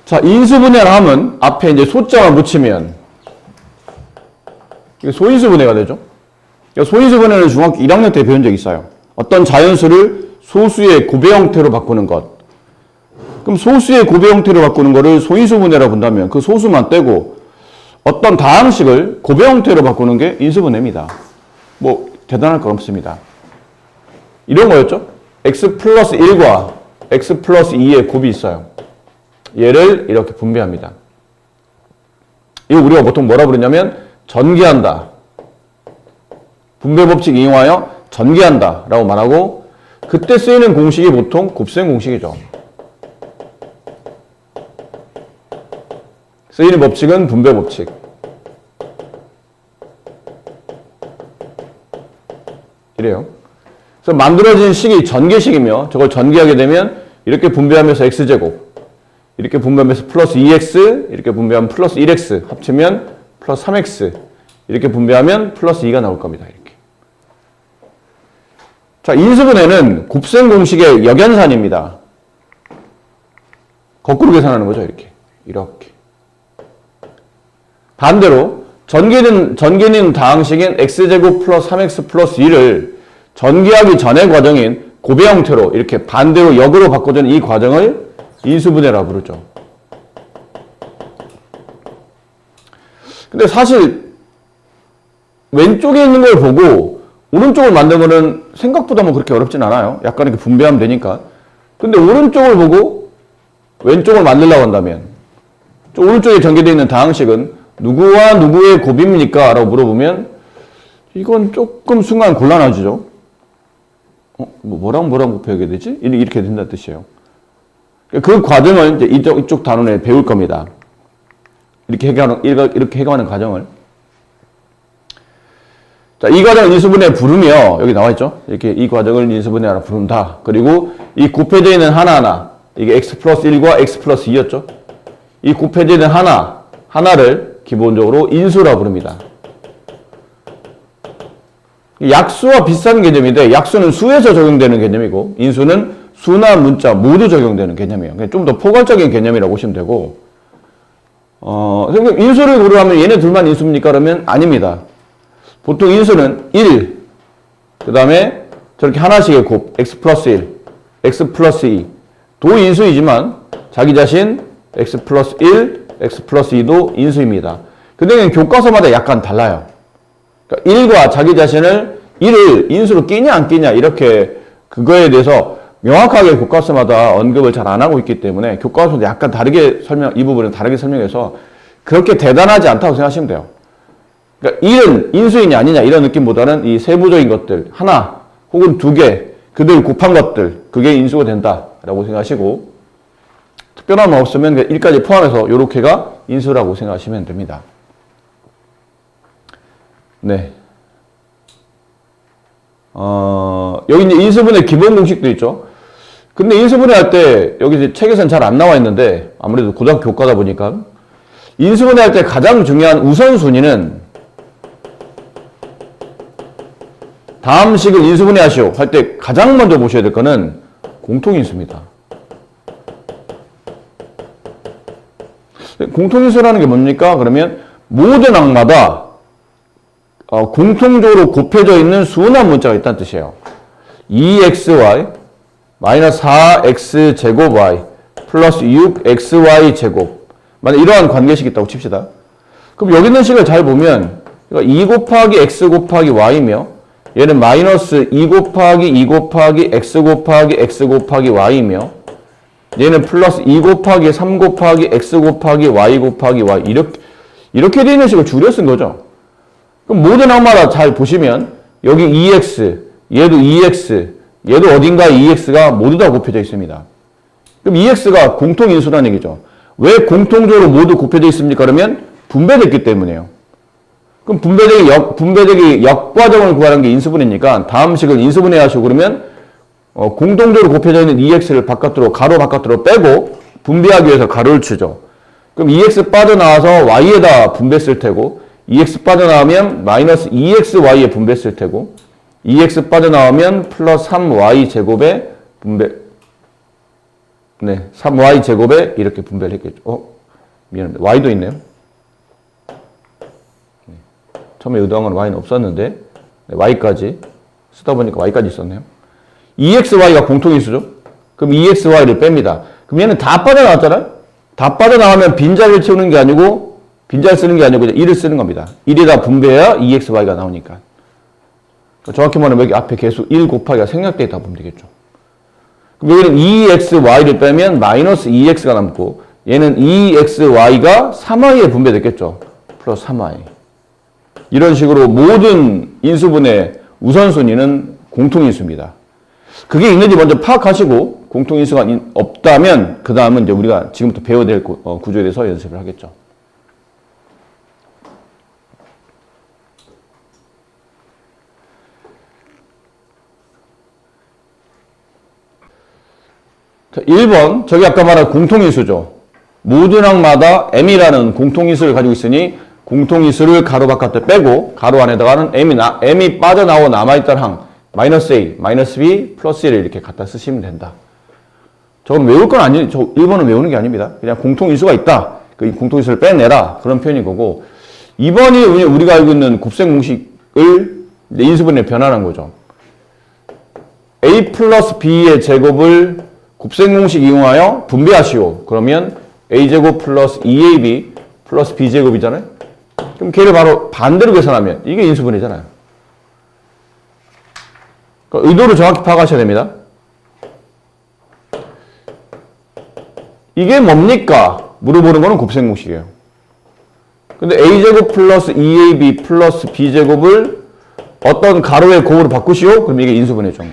자, 인수분해를 하면 앞에 이제 소자만 붙이면 이게 소인수분해가 되죠. 소인수분해를 중학교 1학년 때 배운 적이 있어요. 어떤 자연수를 소수의 고배 형태로 바꾸는 것. 그럼 소수의 고배 형태로 바꾸는 거를 소인수분해라고 본다면 그 소수만 떼고 어떤 다항식을 고배 형태로 바꾸는 게 인수분해입니다. 뭐 대단할 건 없습니다. 이런 거였죠. x 플러스 1과 x 플러스 2의 곱이 있어요. 얘를 이렇게 분배합니다. 이거 우리가 보통 뭐라 부르냐면 전개한다. 분배 법칙 이용하여 전개한다 라고 말하고, 그때 쓰이는 공식이 보통 곱셈 공식이죠. 쓰이는 법칙은 분배 법칙. 이래요. 그래서 만들어진 식이 전개식이며, 저걸 전개하게 되면 이렇게 분배하면서 x제곱, 이렇게 분배하면서 플러스 2x, 이렇게 분배하면 플러스 1x, 합치면 플러스 3x, 이렇게 분배하면 플러스 2가 나올 겁니다. 이렇게. 자, 인수분해는 곱셈 공식의 역연산입니다. 거꾸로 계산하는 거죠. 이렇게. 반대로 전개는 다항식인 x제곱 플러스 3x 플러스 2를 전개하기 전의 과정인 고배 형태로 이렇게 반대로 역으로 바꿔주는 이 과정을 인수분해라고 부르죠. 근데 사실 왼쪽에 있는 걸 보고 오른쪽을 만든 거는 생각보다 뭐 그렇게 어렵진 않아요. 약간 이렇게 분배하면 되니까. 근데 오른쪽을 보고 왼쪽을 만들려고 한다면, 오른쪽에 전개되어 있는 다항식은 누구와 누구의 곱입니까? 라고 물어보면 이건 조금 순간 곤란하죠. 뭐랑 곱해야 되지? 이렇게 된다는 뜻이에요. 그 과정을 이제 이쪽 단원에 배울 겁니다. 이렇게 해가는 과정을. 자, 이 과정을 인수분해 부르며, 여기 나와 있죠? 이렇게 이 과정을 인수분해하라 부른다. 그리고 이 곱해져 있는 하나하나, 이게 x 플러스 1과 x 플러스 2였죠? 이 곱해져 있는 하나를 기본적으로 인수라 부릅니다. 약수와 비슷한 개념인데, 약수는 수에서 적용되는 개념이고, 인수는 수나 문자 모두 적용되는 개념이에요. 좀 더 포괄적인 개념이라고 보시면 되고, 인수를 고르라면 얘네 둘만 인수입니까? 그러면 아닙니다. 보통 인수는 1, 그 다음에 저렇게 하나씩의 곱, x 플러스 1, x 플러스 2, 도인수이지만 자기 자신 x 플러스 1, x 플러스 2도 인수입니다. 근데 교과서마다 약간 달라요. 그러니까 1과 자기 자신을 1을 인수로 끼냐 안 끼냐 이렇게 그거에 대해서 명확하게 교과서마다 언급을 잘 안 하고 있기 때문에 교과서도 약간 다르게 이 부분은 다르게 설명해서 그렇게 대단하지 않다고 생각하시면 돼요. 그러니까 1은 인수이냐 아니냐 이런 느낌보다는 이 세부적인 것들 하나 혹은 두 개 그들 곱한 것들 그게 인수가 된다라고 생각하시고, 특별한 거 없으면 1까지 포함해서 요렇게가 인수라고 생각하시면 됩니다. 네. 여기 이제 인수분해 기본 공식도 있죠. 근데 인수분해 할 때 여기 이제 책에서는 잘 안 나와 있는데 아무래도 고등학교 교과다 보니까 인수분해 할 때 가장 중요한 우선순위는 다음 식을 인수분해 하시오 할 때 가장 먼저 보셔야 될 거는 공통인수입니다. 공통인수라는 게 뭡니까? 그러면 모든 항마다 공통적으로 곱해져 있는 수나 문자가 있다는 뜻이에요. 2xy 마이너스 4x 제곱 y 플러스 6xy 제곱, 만약 이러한 관계식이 있다고 칩시다. 그럼 여기 있는 식을 잘 보면 2 곱하기 x 곱하기 y이며, 얘는 마이너스 2 곱하기 2 곱하기 x 곱하기 x 곱하기 y이며, 얘는 플러스 2 곱하기 3 곱하기 x 곱하기 y 곱하기 y, 이렇게 되어 있는 식을 줄여 쓴 거죠. 그럼 모든 항마다 잘 보시면 여기 2x, 얘도 2x, 얘도 어딘가 2x가 모두 다 곱해져 있습니다. 그럼 2x가 공통인수라는 얘기죠. 왜 공통적으로 모두 곱해져 있습니까? 그러면 분배됐기 때문이에요. 그럼 분배되기 역과정을 구하는 게 인수분해니까 다음 식을 인수분해 하시고, 그러면 공통적으로 곱해져 있는 2x를 가로 바깥으로 빼고 분배하기 위해서 가로를 치죠. 그럼 2x 빠져나와서 y에다 분배 쓸 테고, 2x 빠져나오면 마이너스 2xy에 분배 쓸 테고, 2x 빠져나오면 플러스 3y 제곱에 분배. 네, 3y 제곱에 이렇게 분배를 했겠죠. 미안합니다. y도 있네요. 네. 처음에 의도한 건 y는 없었는데 네, y까지 쓰다 보니까 y까지 있었네요. EXY가 공통인수죠. 그럼 EXY를 뺍니다. 그럼 얘는 다 빠져나왔잖아요. 다 빠져나가면 빈자리를 채우는 게 아니고 빈자리 쓰는 게 아니고 그냥 1을 쓰는 겁니다. 1에다 분배해야 EXY가 나오니까. 정확히 말하면 여기 앞에 계수 1 곱하기가 생략되어 있다 보면 되겠죠. 그럼 여기는 2xy를 빼면 마이너스 2x가 남고 얘는 2xy가 3y에 분배됐겠죠. 플러스 3y. 이런 식으로 모든 인수분의 우선순위는 공통인수입니다. 그게 있는지 먼저 파악하시고 공통인수가 없다면 그 다음은 이제 우리가 지금부터 배워야 될 구조에 대해서 연습을 하겠죠. 자, 1번 저기 아까 말한 공통인수죠. 모든 항마다 m이라는 공통인수를 가지고 있으니 공통인수를 가로 바깥에 빼고 가로 안에다가는 m이 빠져나오고 남아있던 항 마이너스 a, 마이너스 b, 플러스 1을 이렇게 갖다 쓰시면 된다. 저건 외울 건 아니, 저 1번은 외우는 게 아닙니다. 그냥 공통인수가 있다. 그 공통인수를 빼내라. 그런 표현인 거고. 2번이 우리가 알고 있는 곱셈 공식을 인수분해 변환한 거죠. a 플러스 b의 제곱을 곱셈 공식 이용하여 분배하시오. 그러면 a제곱 플러스 2ab 플러스 b제곱이잖아요. 그럼 걔를 바로 반대로 계산하면 이게 인수분해잖아요. 그러니까 의도를 정확히 파악하셔야 됩니다. 이게 뭡니까? 물어보는 거는 곱셈 공식이에요. 근데 a제곱 플러스 2ab 플러스 b제곱을 어떤 가로의 곱으로 바꾸시오? 그럼 이게 인수분해죠.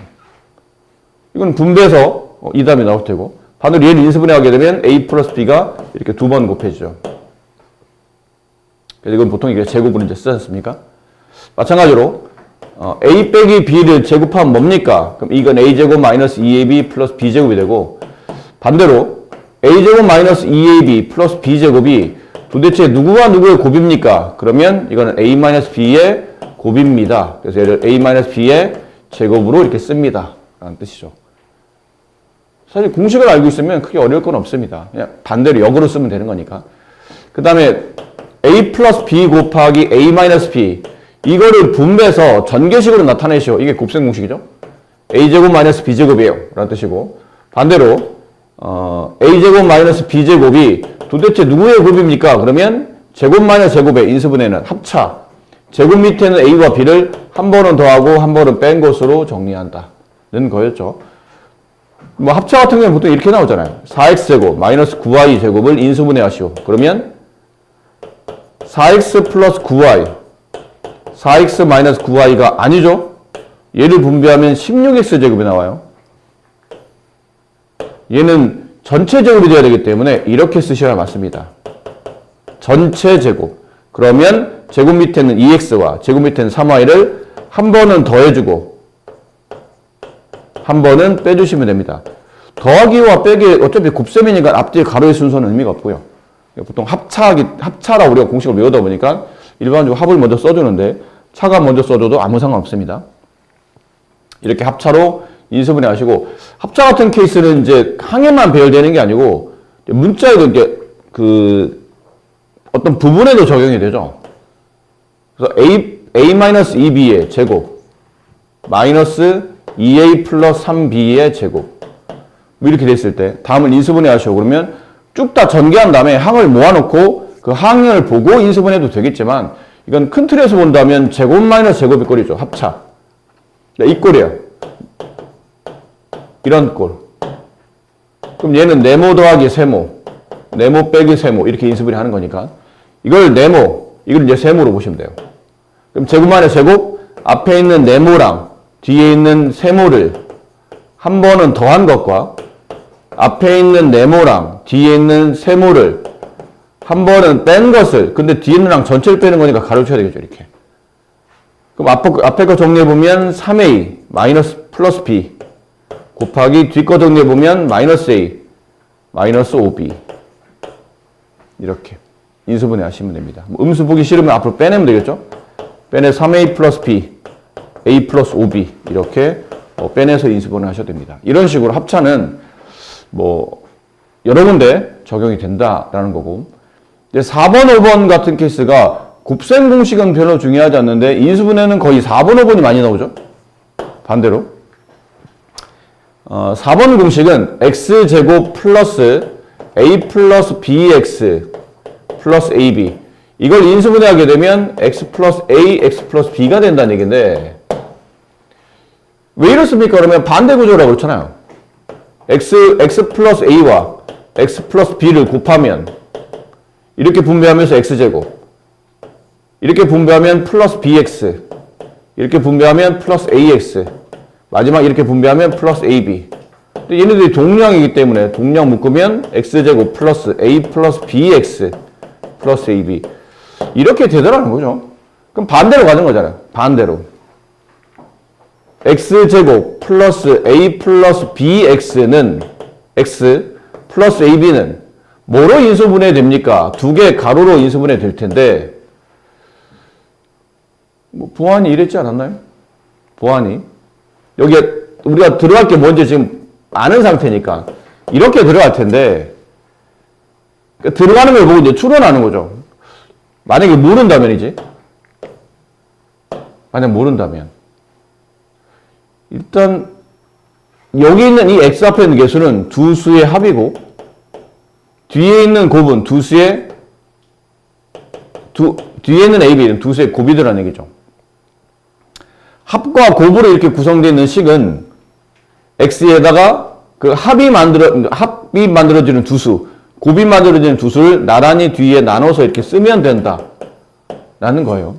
이건 분배해서 이 다음에 나올 테고 반대로 얘를 인수분해하게 되면 a 플러스 b가 이렇게 두 번 곱해지죠. 그래서 이건 보통 이게 제곱으로 이제 쓰지 않습니까? 마찬가지로 a 빼기 b를 제곱하면 뭡니까? 그럼 이건 a제곱 마이너스 2ab 플러스 b제곱이 되고 반대로 a제곱 마이너스 2ab 플러스 b제곱이 도대체 누구와 누구의 곱입니까? 그러면 이거는 a 마이너스 b의 곱입니다. 그래서 얘를 a 마이너스 b의 제곱으로 이렇게 씁니다. 라는 뜻이죠. 사실 공식을 알고 있으면 크게 어려울 건 없습니다. 그냥 반대로 역으로 쓰면 되는 거니까. 그 다음에 a 플러스 b 곱하기 a 마이너스 b 이거를 분배해서 전개식으로 나타내시오. 이게 곱셈 공식이죠. a제곱 마이너스 b제곱이에요. 라는 뜻이고 반대로 a제곱 마이너스 b제곱이 도대체 누구의 곱입니까? 그러면 제곱 마이너스 제곱의 인수분해는 합차. 제곱 밑에는 a와 b를 한 번은 더하고 한 번은 뺀 것으로 정리한다는 거였죠. 뭐 합차 같은 경우는 보통 이렇게 나오잖아요. 4x제곱 마이너스 9y제곱을 인수분해 하시오. 그러면 4x 플러스 9y 4x 마이너스 9y가 아니죠. 얘를 분배하면 16x제곱이 나와요. 얘는 전체 제곱이 되어야 되기 때문에 이렇게 쓰셔야 맞습니다. 전체 제곱. 그러면 제곱 밑에는 2x와 제곱 밑에는 3y를 한 번은 더해주고 한 번은 빼주시면 됩니다. 더하기와 빼기 어차피 곱셈이니까 앞뒤 가로의 순서는 의미가 없고요. 보통 합차라 우리가 공식을 외우다 보니까 일반적으로 합을 먼저 써주는데 차가 먼저 써줘도 아무 상관없습니다. 이렇게 합차로 인수분해 하시고 합차 같은 케이스는 이제 항에만 배열되는 게 아니고 문자에도 이제 그 어떤 부분에도 적용이 되죠. 그래서 a-2b의 제곱 마이너스 2a 플러스 3b의 제곱 뭐 이렇게 됐을 때 다음을 인수분해 하시오. 그러면 쭉 다 전개한 다음에 항을 모아놓고 그 항을 보고 인수분해도 되겠지만 이건 큰 틀에서 본다면 제곱 마이너스 제곱의 꼴이죠. 합차. 이 꼴이에요. 이런 꼴. 그럼 얘는 네모 더하기 세모, 네모 빼기 세모 이렇게 인수분해 하는 거니까 이걸 네모, 이걸 이제 세모로 보시면 돼요. 그럼 제곱 마이너스 제곱 앞에 있는 네모랑 뒤에 있는 세모를 한 번은 더한 것과 앞에 있는 네모랑 뒤에 있는 세모를 한 번은 뺀 것을 근데 뒤에 있는 랑 전체를 빼는 거니까 가로쳐야 되겠죠. 이렇게. 그럼 앞에 거 정리해보면 3a 마이너스 플러스 b 곱하기 뒤 거 정리해보면 마이너스 a 마이너스 5b 이렇게 인수분해 하시면 됩니다. 음수 보기 싫으면 앞으로 빼내면 되겠죠. 빼내 3a 플러스 b a 플러스 5b 이렇게 빼내서 인수분해 하셔도 됩니다. 이런 식으로 합차는 뭐 여러 군데 적용이 된다라는 거고. 이제 4번, 5번 같은 케이스가 곱셈 공식은 별로 중요하지 않는데 인수분해는 거의 4번, 5번이 많이 나오죠. 반대로 4번 공식은 x제곱 플러스 a 플러스 bx 플러스 ab, 이걸 인수분해하게 되면 x 플러스 a, x 플러스 b가 된다는 얘기인데, 왜 이렇습니까? 그러면 반대 구조라고 그렇잖아요. x 플러스 a와 x 플러스 b를 곱하면 이렇게 분배하면서 x제곱, 이렇게 분배하면 플러스 bx, 이렇게 분배하면 플러스 ax, 마지막 이렇게 분배하면 플러스 ab. 근데 얘네들이 동량이기 때문에 동량 묶으면 x제곱 플러스 a 플러스 bx 플러스 ab, 이렇게 되더라는 거죠. 그럼 반대로 가는 거잖아요. 반대로 x제곱 플러스 a 플러스 bx는 x 플러스 ab는 뭐로 인수분해 됩니까? 두 개 가로로 인수분해 될 텐데, 뭐 보안이 이랬지 않았나요? 보안이 여기에 우리가 들어갈 게 뭔지 지금 아는 상태니까 이렇게 들어갈 텐데, 들어가는 걸 보고 이제 추론하는 거죠. 만약에 모른다면이지. 만약 모른다면 일단 여기 있는 이 x 앞에 있는 개수는 두 수의 합이고, 뒤에 있는 곱은 뒤에 있는 AB는 두 수의 곱이더라는 얘기죠. 합과 곱으로 이렇게 구성되어 있는 식은 x에다가 그 합이 만들어지는 두 수, 곱이 만들어지는 두 수를 나란히 뒤에 나눠서 이렇게 쓰면 된다라는 거예요.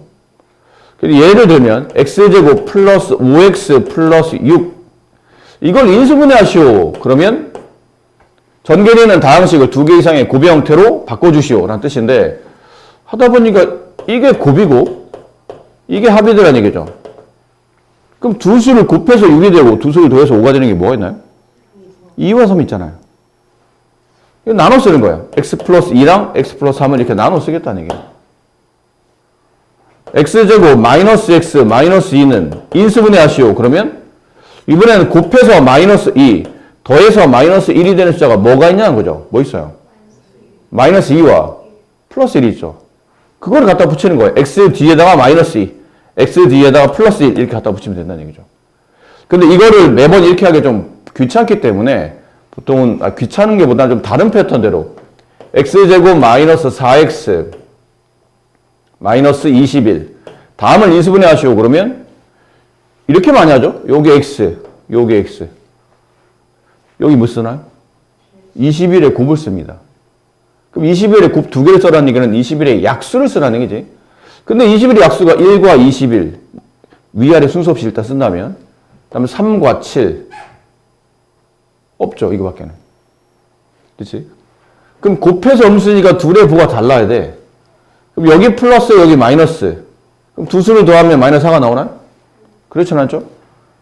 예를 들면 x제곱 플러스 5x 플러스 6, 이걸 인수분해 하시오. 그러면 전개되는 다항식을 두 개 이상의 곱의 형태로 바꿔주시오 라는 뜻인데, 하다 보니까 이게 곱이고 이게 합이더라는 얘기죠. 그럼 두 수를 곱해서 6이 되고 두 수를 더해서 5가 되는 게 뭐가 있나요? 2와 3 있잖아요. 이거 나눠 쓰는 거예요. x 플러스 2랑 x 플러스 3을 이렇게 나눠 쓰겠다는 얘기예요. x제곱 마이너스 x 마이너스 2는 인수분해 하시오. 그러면 이번에는 곱해서 마이너스 2 더해서 마이너스 1이 되는 숫자가 뭐가 있냐는 거죠. 뭐 있어요? 마이너스 2와 플러스 1이 있죠. 그걸 갖다 붙이는 거예요. x 뒤에다가 마이너스 2, x 뒤에다가 플러스 1 이렇게 갖다 붙이면 된다는 얘기죠. 근데 이거를 매번 이렇게 하기 좀 귀찮기 때문에 보통은 귀찮은 게 보다는 좀 다른 패턴대로 x제곱 마이너스 4x 마이너스 21 다음을 인수분해 하시오. 그러면 이렇게 많이 하죠. 여기 x, 여기 x, 여기 뭐 쓰나요? 21에 곱을 씁니다. 그럼 21에 곱 두 개를 써라는 얘기는 21에 약수를 쓰라는 얘기지. 근데 21의 약수가 1과 21 위아래 순서 없이 일단 쓴다면, 그 다음에 3과 7 없죠. 이거밖에는. 그렇지? 그럼 곱해서 음수니까 둘의 부가 달라야 돼. 그럼 여기 플러스 여기 마이너스, 그럼 두 수를 더하면 마이너스 4가 나오나요? 그렇진 않죠?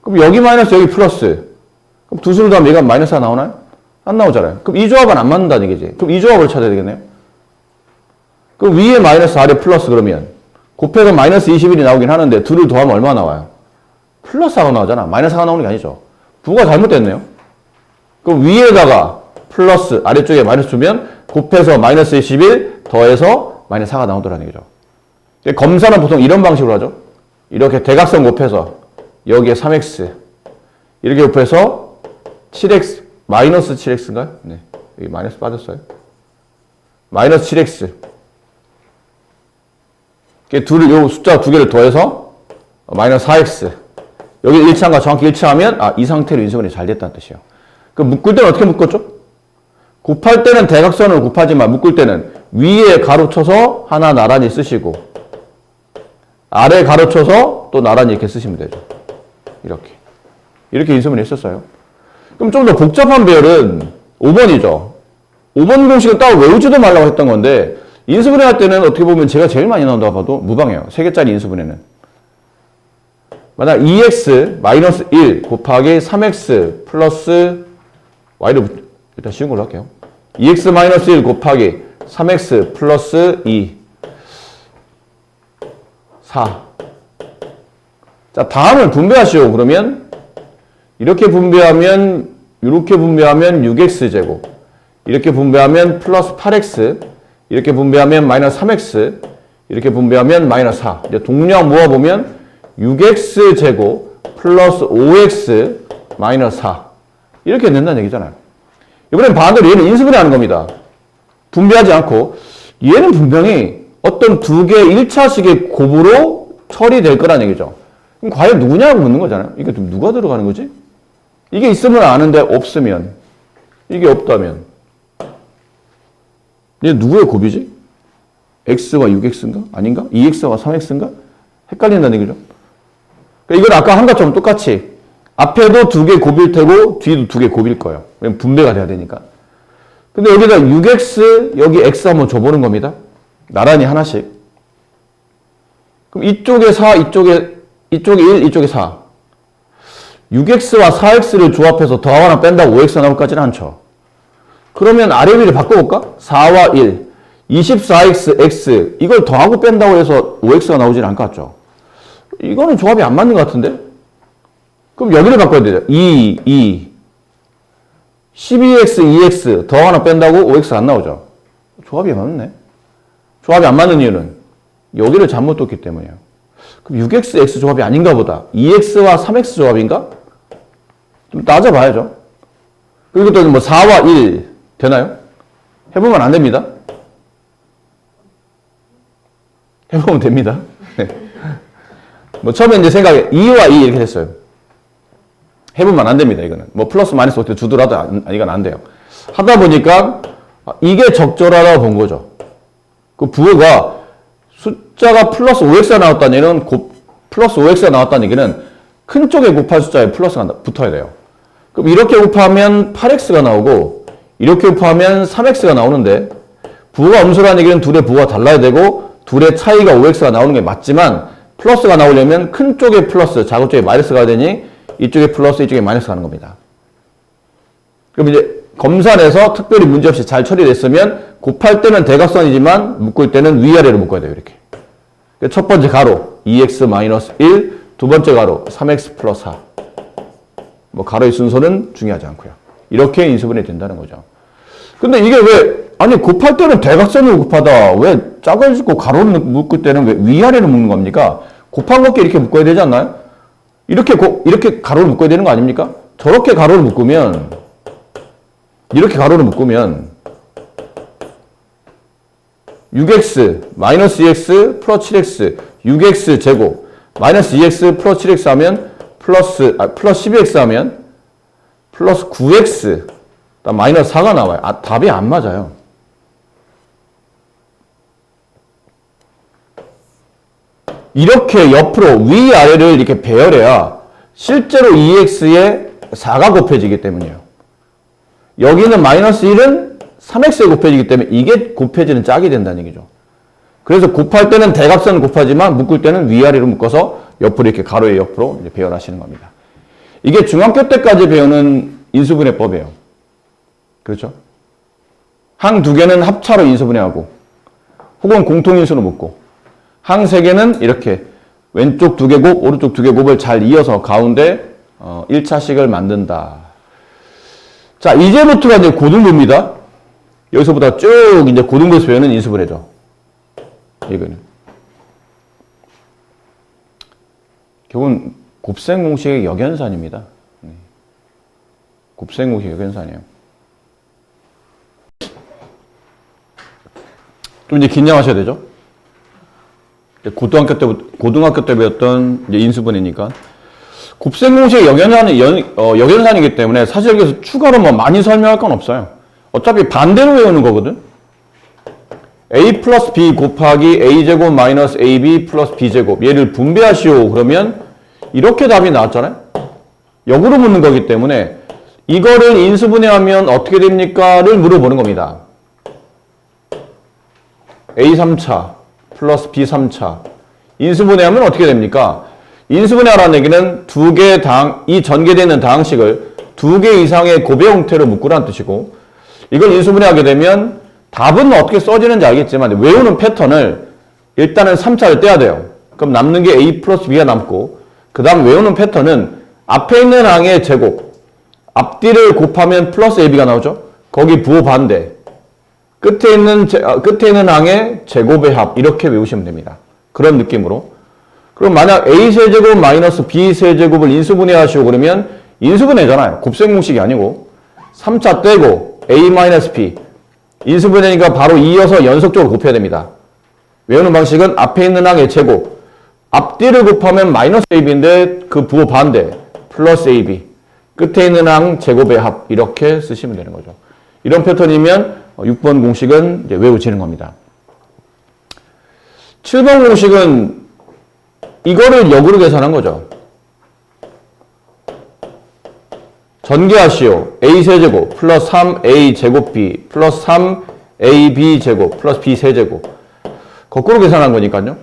그럼 여기 마이너스 여기 플러스, 그럼 두 수를 더하면 얘가 마이너스 4 나오나요? 안 나오잖아요. 그럼 이 조합은 안 맞는다는 얘기지. 그럼 이 조합을 찾아야 되겠네요. 그럼 위에 마이너스 아래 플러스, 그러면 곱해서 마이너스 21이 나오긴 하는데 둘을 더하면 얼마 나와요? 플러스 4가 나오잖아. 마이너스 4가 나오는 게 아니죠. 부가 잘못됐네요. 그럼 위에다가 플러스 아래쪽에 마이너스 주면 곱해서 마이너스 21 더해서 마이너스 4가 나오더라는 얘기죠. 검사는 보통 이런 방식으로 하죠. 이렇게 대각선 곱해서 여기에 3x 이렇게 곱해서 7x 마이너스 7x인가요? 네, 여기 마이너스 빠졌어요. 마이너스 7x 요 숫자 두 개를 더해서 마이너스 4x, 여기 일치한과 정확히 일치하면 이 상태로 인수분해 잘 됐다는 뜻이에요. 그 묶을 때는 어떻게 묶었죠? 곱할 때는 대각선을 곱하지만 묶을 때는 위에 가로쳐서 하나 나란히 쓰시고 아래 가로쳐서 또 나란히 이렇게 쓰시면 되죠. 이렇게 인수분해 했었어요. 그럼 좀 더 복잡한 배열은 5번이죠. 5번 공식은 따로 외우지도 말라고 했던 건데, 인수분해 할 때는 어떻게 보면 제가 제일 많이 나온다고 봐도 무방해요. 3개짜리 인수분해는. 만약 2x 마이너스 1 곱하기 3x 플러스 y를 일단 쉬운 걸로 할게요. 2x 마이너스 1 곱하기 3x 플러스 2 4. 자, 다음을 분배하시오. 그러면 이렇게 분배하면 6x제곱, 이렇게 분배하면 플러스 8x, 이렇게 분배하면 마이너스 3x, 이렇게 분배하면 마이너스 4. 이제 동량 모아보면 6x 제곱 플러스 5x 마이너스 4. 이렇게 된다는 얘기잖아요. 이번엔 반대로 얘는 인수분해하는 겁니다. 분배하지 않고 얘는 분명히 어떤 두 개의 1차식의 곱으로 처리될 거란 얘기죠. 그럼 과연 누구냐고 묻는 거잖아요. 이게 누가 들어가는 거지? 이게 있으면 아는데 없으면, 이게 없다면 얘 누구의 곱이지? x와 6x인가? 아닌가? 2x와 3x인가? 헷갈린다는 얘기죠. 그러니까 이건 아까 한 것처럼 똑같이 앞에도 두 개 곱일 테고 뒤도 두 개 곱일 거예요. 왜냐면 분배가 돼야 되니까. 근데 여기다 6x, 여기 x 한번 줘보는 겁니다. 나란히 하나씩. 그럼 이쪽에 4, 이쪽에 1, 이쪽에 4. 6x와 4x를 조합해서 더하거나 뺀다고 5x가 나올 것 같지는 않죠. 그러면 아래 위를 바꿔볼까? 4와 1, 24x, x 이걸 더하고 뺀다고 해서 5x가 나오지는 않을 것 같죠. 이거는 조합이 안 맞는 것 같은데? 그럼 여기를 바꿔야 되죠. 2, 12x, 2x 더하거나 뺀다고 5x가 안 나오죠. 조합이 맞네. 조합이 안 맞는 이유는 여기를 잘못 뒀기 때문이에요. 그럼 6x, x 조합이 아닌가 보다. 2x와 3x 조합인가? 좀 따져봐야죠. 그리고 또 뭐 4와 1 되나요? 해보면 안 됩니다. 해보면 됩니다. 네. 뭐 처음에 이제 생각에 2와 2 이렇게 됐어요. 해보면 안 됩니다. 이거는 뭐 플러스 마이너스 어떻게 주더라도 이건 안 돼요. 하다 보니까 이게 적절하다고 본 거죠. 그 부호가 숫자가 플러스 5x가 나왔다는 얘기는 플러스 5x가 나왔다는 얘기는 큰 쪽에 곱할 숫자에 플러스가 붙어야 돼요. 그럼 이렇게 곱하면 8x가 나오고 이렇게 곱하면 3x가 나오는데 부호가 음수라는 얘기는 둘의 부호가 달라야 되고 둘의 차이가 5x가 나오는 게 맞지만 플러스가 나오려면 큰 쪽에 플러스, 작은 쪽에 마이너스가 되니 이쪽에 플러스, 이쪽에 마이너스가 하는 겁니다. 그럼 이제 검산에서 특별히 문제없이 잘 처리됐으면 곱할 때는 대각선이지만 묶을 때는 위아래로 묶어야 돼요. 이렇게. 첫 번째 가로 2x-1, 두 번째 가로 3x 플러스 4. 뭐 가로의 순서는 중요하지 않고요. 이렇게 인수분해 된다는 거죠. 근데 이게 왜 아니 곱할 때는 대각선으로 곱하다 왜 짝을 짓고 가로를 묶을 때는 왜 위아래로 묶는 겁니까? 곱한 것끼리 이렇게 묶어야 되지 않나요? 이렇게 가로를 묶어야 되는 거 아닙니까? 저렇게 가로를 묶으면 이렇게 가로를 묶으면 6x 마이너스 2x 플러스 7x 6x 제곱 마이너스 2x 플러스 7x 하면 플러스 12x 하면 플러스 9x 마이너스 4가 나와요. 답이 안 맞아요. 이렇게 옆으로 위아래를 이렇게 배열해야 실제로 2x에 4가 곱해지기 때문이에요. 여기는 마이너스 1은 3x에 곱해지기 때문에 이게 곱해지는 짝이 된다는 얘기죠. 그래서 곱할 때는 대각선을 곱하지만 묶을 때는 위아래로 묶어서 옆으로 이렇게 가로의 옆으로 이제 배열하시는 겁니다. 이게 중학교 때까지 배우는 인수분해법이에요. 그렇죠? 항 두 개는 합차로 인수분해하고 혹은 공통인수로 묶고 항 세 개는 이렇게 왼쪽 두 개 곱, 오른쪽 두 개 곱을 잘 이어서 가운데 1차식을 만든다. 자, 이제부터가 이제 고등부입니다. 여기서부터 쭉 이제 고등부에서 배우는 인수분해죠. 이거는. 결국은 곱셈 공식의 역연산입니다. 곱셈 공식의 역연산이에요. 좀 이제 긴장하셔야 되죠. 고등학교 때 배웠던 이제 인수분해니까. 곱셈 공식의 역연산이기 때문에 사실 여기서 추가로 뭐 많이 설명할 건 없어요. 어차피 반대로 외우는 거거든. a 플러스 b 곱하기 a제곱 마이너스 ab 플러스 b제곱 얘를 분배하시오. 그러면 이렇게 답이 나왔잖아요. 역으로 묻는 거기 때문에 이거를 인수분해하면 어떻게 됩니까?를 물어보는 겁니다. a 3차 플러스 b 3차 인수분해하면 어떻게 됩니까? 인수분해하라는 얘기는 이 전개되어 있는 다항식을 두 개 이상의 곱의 형태로 묶으라는 뜻이고 이걸 인수분해하게 되면 답은 어떻게 써지는지 알겠지만 외우는 패턴을 일단은 3차를 떼야 돼요. 그럼 남는 게 a 플러스 b가 남고 그 다음 외우는 패턴은 앞에 있는 항의 제곱 앞뒤를 곱하면 플러스 ab가 나오죠. 거기 부호 반대. 끝에 있는 항의 제곱의 합. 이렇게 외우시면 됩니다. 그런 느낌으로. 그럼 만약 A세제곱 마이너스 B세제곱을 인수분해하시고 그러면 인수분해잖아요. 곱셈공식이 아니고 3차 떼고 A-B 인수분해니까 바로 이어서 연속적으로 곱해야 됩니다. 외우는 방식은 앞에 있는 항의 제곱 앞뒤를 곱하면 마이너스 AB인데 그 부호 반대 플러스 AB 끝에 있는 항 제곱의 합 이렇게 쓰시면 되는 거죠. 이런 패턴이면 6번 공식은 이제 외워지는 겁니다. 7번 공식은 이거를 역으로 계산한 거죠. 전개하시오. A세제곱 플러스 3A 제곱 B 플러스 3AB 제곱 플러스 B 세제곱. 거꾸로 계산한 거니까요.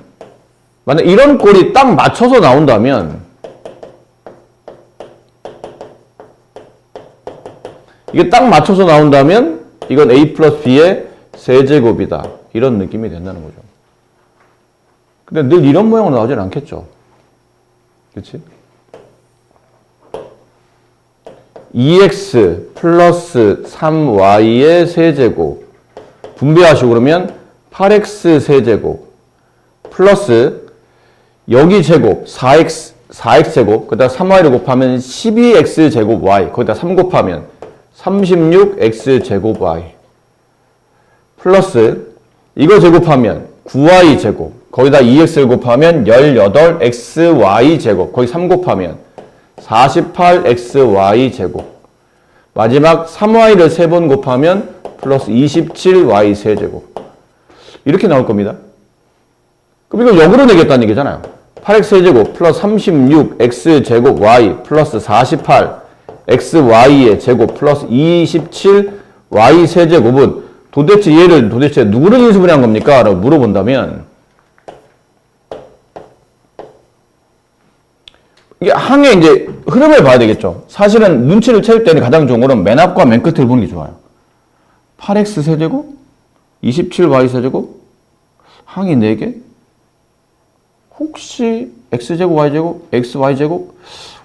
만약 이런 꼴이 딱 맞춰서 나온다면 이게 딱 맞춰서 나온다면 이건 A 플러스 B의 세제곱이다. 이런 느낌이 된다는 거죠. 근데 늘 이런 모양으로 나오진 않겠죠. 그렇지? 2x 플러스 3y의 세제곱 분배하시고 그러면 8x 세제곱 플러스 여기 제곱 4x 제곱 거기다 3y를 곱하면 12x 제곱 y 거기다 3 곱하면 36x 제곱 y 플러스 이거 제곱하면 9y 제곱 거기다 2x를 곱하면 18xy 제곱 거기 3 곱하면 48xy 제곱 마지막 3y를 3번 곱하면 플러스 27y 세제곱 이렇게 나올 겁니다. 그럼 이걸 역으로 내겠다는 얘기잖아요. 8x 세제곱 플러스 36x 제곱 y 플러스 48xy의 제곱 플러스 27y 세제곱은 도대체 누구를 인수분해한 겁니까? 라고 물어본다면 이게 항의 이제 흐름을 봐야 되겠죠. 사실은 눈치를 채울 때는 가장 좋은 거는 맨 앞과 맨 끝을 보는 게 좋아요. 8x 세제곱, 27y 세제곱, 항이 4개. 혹시 x제곱, y제곱, xy제곱,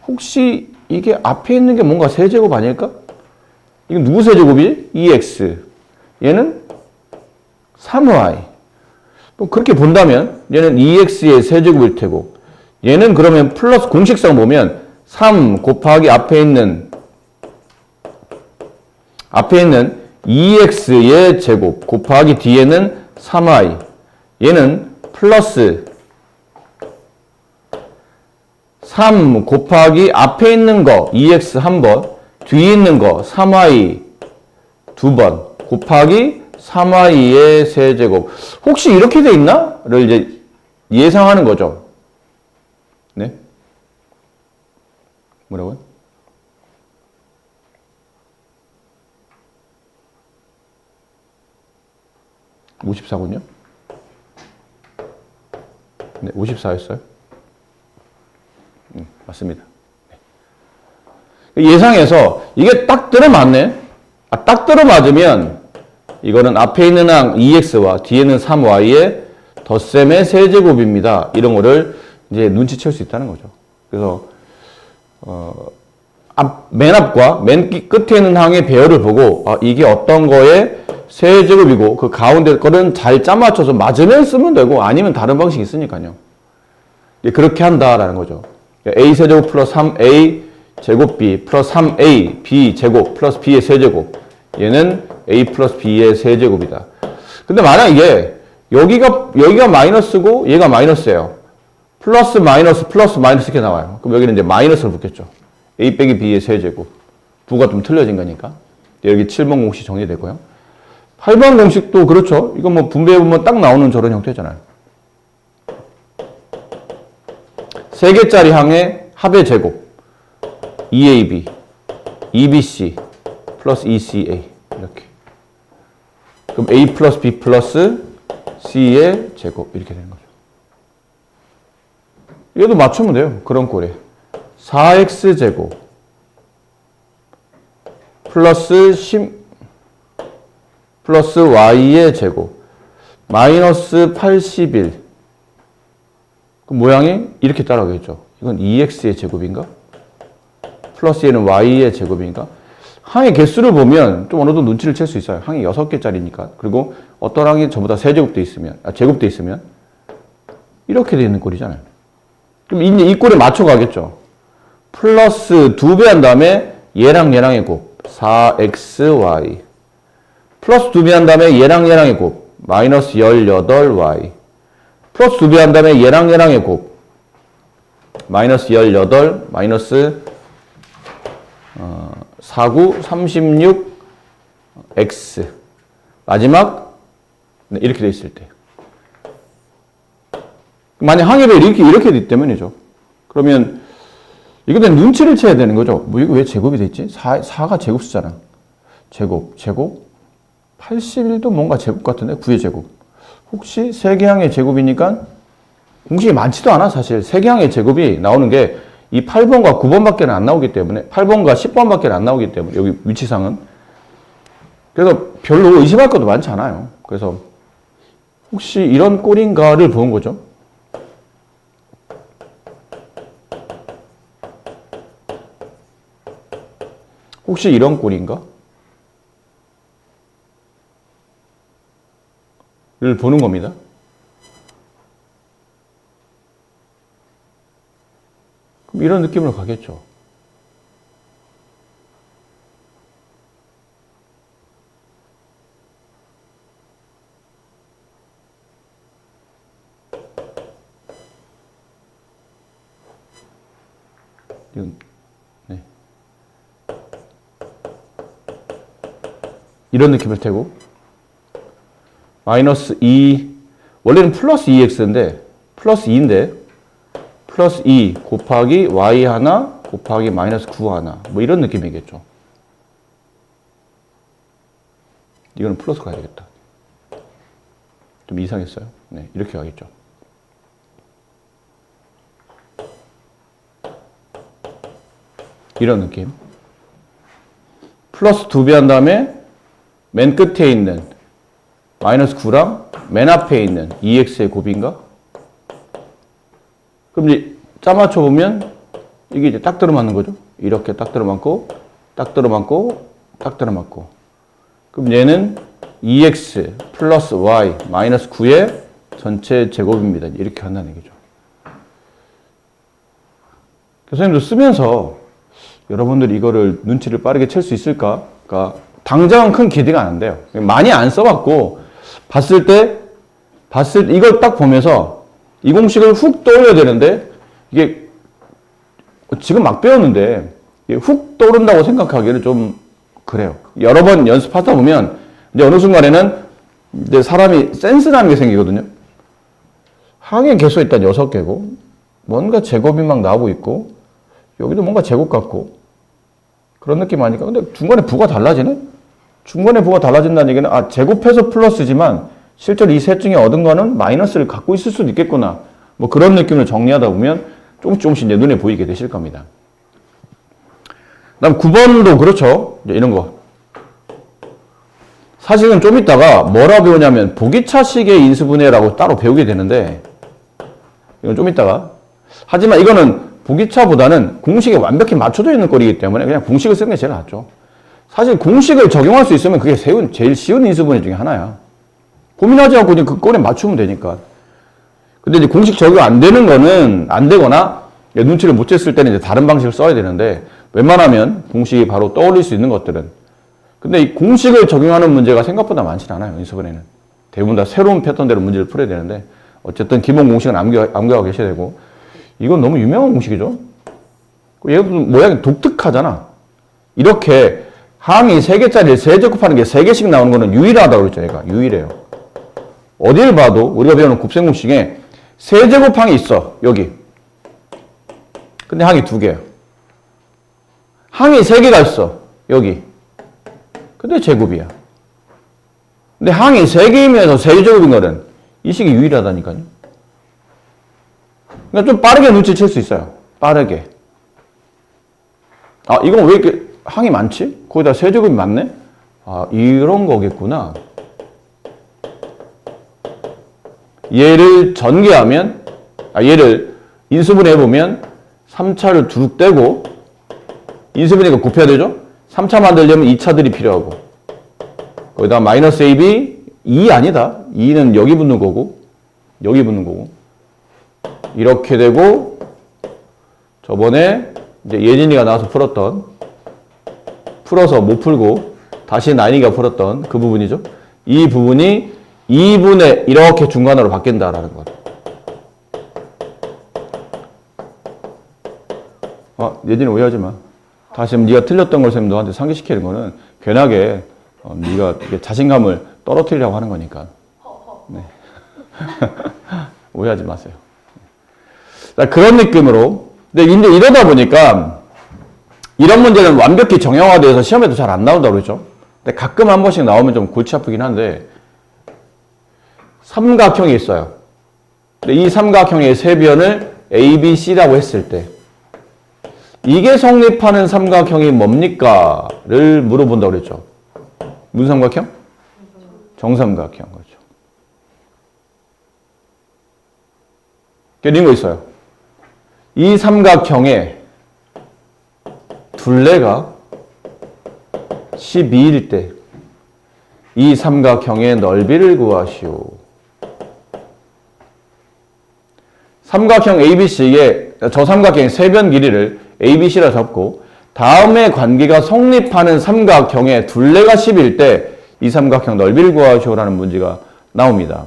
혹시 이게 앞에 있는 게 뭔가 세제곱 아닐까? 이건 누구 세제곱이지? 2x. 얘는 3y. 또 그렇게 본다면 얘는 2x의 세제곱일 테고 얘는 그러면 플러스 공식상 보면 3 곱하기 앞에 있는 2x의 제곱 곱하기 뒤에는 3y 얘는 플러스 3 곱하기 앞에 있는 거 2x 한 번 뒤에 있는 거 3y 두 번 곱하기 3y의 세제곱 혹시 이렇게 돼 있나? 를 이제 예상하는 거죠. 네? 뭐라고요? (54군요) 네, 54였어요. 맞습니다. 네. 예상해서 이게 딱 들어맞네. 딱 들어맞으면 이거는 앞에 있는 항 2x와 뒤에는 3y의 덧셈의 세제곱입니다. 이런 거를 이제 눈치챌 수 있다는 거죠. 그래서 맨 앞과 맨 끝에 있는 항의 배열을 보고 이게 어떤 거의 세제곱이고 그 가운데 거는 잘 짜맞춰서 맞으면 쓰면 되고 아니면 다른 방식이 있으니까요. 그렇게 한다라는 거죠. a 세제곱 플러스 3a 제곱 b 플러스 3a b 제곱 플러스 b의 세제곱 얘는 a 플러스 b의 세제곱이다. 근데 만약 이게 여기가 마이너스고 얘가 마이너스예요. 플러스 마이너스 이렇게 나와요. 그럼 여기는 이제 마이너스를 붙겠죠. a 빼기 b의 세제곱. 부가 좀 틀려진 거니까. 여기 7번 공식 정리되고요. 8번 공식도 그렇죠. 이거 뭐 분배해보면 딱 나오는 저런 형태잖아요. 3개짜리 항의 합의 제곱. 2ab, 2bc, 플러스 2ca. 이렇게. 그럼 a 플러스 b 플러스 c의 제곱. 이렇게 되는 거죠. 얘도 맞추면 돼요. 그런 꼴에. 4x제곱 플러스 y의 제곱 마이너스 81 그 모양이 이렇게 따라오겠죠. 이건 2x의 제곱인가? 플러스 얘는 y의 제곱인가? 항의 개수를 보면 좀 어느 정도 눈치를 챌 수 있어요. 항이 6개짜리니까. 그리고 어떤 항이 전부 다 제곱돼 있으면 이렇게 되어 있는 꼴이잖아요. 그럼 이제 이 꼴에 맞춰 가겠죠. 플러스 2배 한 다음에 얘랑 얘랑의 곱 4xy 플러스 2배 한 다음에 얘랑 얘랑의 곱 마이너스 18y 플러스 2배 한 다음에 얘랑 얘랑의 곱 마이너스 18 마이너스 49 36 x 마지막 이렇게 돼 있을 때 만약 항의를 이렇게 되기 때문이죠. 그러면 이거 눈치를 채야 되는 거죠. 뭐 이거 왜 제곱이 돼 있지? 4가 제곱수잖아. 제곱 81도 뭔가 제곱 같은데 9의 제곱. 혹시 세개항의 제곱이니까 공식이 많지도 않아 사실. 세개항의 제곱이 나오는 게 이 8번과 9번밖에 안 나오기 때문에 8번과 10번밖에 안 나오기 때문에 여기 위치상은 그래서 별로 의심할 것도 많지 않아요. 그래서 혹시 이런 꼴인가를 보는 거죠. 혹시 이런 꼴인가? 를 보는 겁니다. 그럼 이런 느낌으로 가겠죠. 네. 이런 느낌일 테고 마이너스 2 원래는 플러스 2x인데 플러스 2인데 플러스 2 곱하기 y 하나 곱하기 마이너스 9 하나 뭐 이런 느낌이겠죠. 이거는 플러스 가야 되겠다. 좀 이상했어요. 네, 이렇게 가겠죠. 이런 느낌. 플러스 2배 한 다음에 맨 끝에 있는 마이너스 9랑 맨 앞에 있는 2x의 곱인가? 그럼 이제 짜맞춰 보면 이게 이제 딱 들어맞는 거죠. 이렇게 딱 들어맞고, 딱 들어맞고, 딱 들어맞고. 그럼 얘는 2x 플러스 y 마이너스 9의 전체 제곱입니다. 이렇게 한다는 얘기죠. 교수님도 쓰면서 여러분들이 이거를 눈치를 빠르게 챌 수 있을까? 그러니까 당장은 큰 기대가 안 돼요. 많이 안 써봤고 봤을 때 이걸 딱 보면서 이 공식을 훅 떠올려야 되는데 이게 지금 막 배웠는데 훅 떠오른다고 생각하기는 좀 그래요. 여러 번 연습하다 보면 이제 어느 순간에는 이제 사람이 센스라는 게 생기거든요. 항의 개수가 일단 6개고 뭔가 제곱이 막 나오고 있고 여기도 뭔가 제곱 같고 그런 느낌 아니까. 근데 중간에 부가 달라지네? 중간에 부가 달라진다는 얘기는 제곱해서 플러스지만 실제로 이 셋 중에 얻은 거는 마이너스를 갖고 있을 수도 있겠구나. 뭐 그런 느낌을 정리하다 보면 조금씩 이제 눈에 보이게 되실 겁니다. 그다음 9번도 그렇죠. 이제 이런 거. 사실은 좀 이따가 뭐라 배우냐면 보기차식의 인수분해라고 따로 배우게 되는데 이건 좀 이따가. 하지만 이거는 보기차보다는 공식에 완벽히 맞춰져 있는 꼴이기 때문에 그냥 공식을 쓰는 게 제일 낫죠. 사실 공식을 적용할 수 있으면 그게 제일 쉬운 인수분해 중에 하나야. 고민하지 않고 그냥 그 꼴에 맞추면 되니까. 근데 이제 공식 적용 안 되는 거는 안 되거나 눈치를 못 챘을 때는 이제 다른 방식을 써야 되는데 웬만하면 공식이 바로 떠올릴 수 있는 것들은. 근데 이 공식을 적용하는 문제가 생각보다 많지는 않아요. 인수분해는. 대부분 다 새로운 패턴대로 문제를 풀어야 되는데 어쨌든 기본 공식은 암기하고 계셔야 되고 이건 너무 유명한 공식이죠. 얘도 모양이 독특하잖아. 이렇게 항이 3개짜리를 세제곱하는 게 3개씩 나오는 거는 유일하다고 그랬죠. 얘가 유일해요. 어딜 봐도 우리가 배우는 곱셈 공식에 세제곱항이 있어. 여기. 근데 항이 2개야. 항이 3개가 있어. 여기. 근데 제곱이야. 근데 항이 3개이면서 세제곱인 거는 이 식이 유일하다니까요. 그러니까 좀 빠르게 눈치챌 수 있어요. 빠르게. 이건 왜 이렇게 항이 많지? 거기다 세제곱이 많네? 이런 거겠구나. 얘를 전개하면, 얘를 인수분해 해보면 3차를 둑 떼고 인수분해가 곱해야 되죠? 3차 만들려면 2차들이 필요하고 거기다 마이너스 AB 2 아니다. 2는 여기 붙는 거고 여기 붙는 거고 이렇게 되고 저번에 이제 예진이가 나와서 풀어서 못 풀고 다시 나인이가 풀었던 그 부분이죠. 이 부분이 2분의 이렇게 중간으로 바뀐다라는 것. 예진이 오해하지 마. 다시 네가 틀렸던 걸 쌤 너한테 상기시키는 거는 괜하게 네가 자신감을 떨어뜨리려고 하는 거니까. 네. 오해하지 마세요. 자, 그런 느낌으로. 근데 이제 이러다 보니까 이런 문제는 완벽히 정형화돼서 시험에도 잘 안 나온다고 그러죠. 근데 가끔 한 번씩 나오면 좀 골치 아프긴 한데 삼각형이 있어요. 근데 이 삼각형의 세변을 A, B, C라고 했을 때 이게 성립하는 삼각형이 뭡니까? 를 물어본다고 그랬죠. 무슨 삼각형? 정삼각형. 그렇죠. 이런 거 있어요. 이 삼각형의 둘레가 12일 때 이 삼각형의 넓이를 구하시오. 삼각형 ABC의 저 삼각형의 세변 길이를 ABC라 잡고 다음에 관계가 성립하는 삼각형의 둘레가 10일 때 이 삼각형 넓이를 구하시오라는 문제가 나옵니다.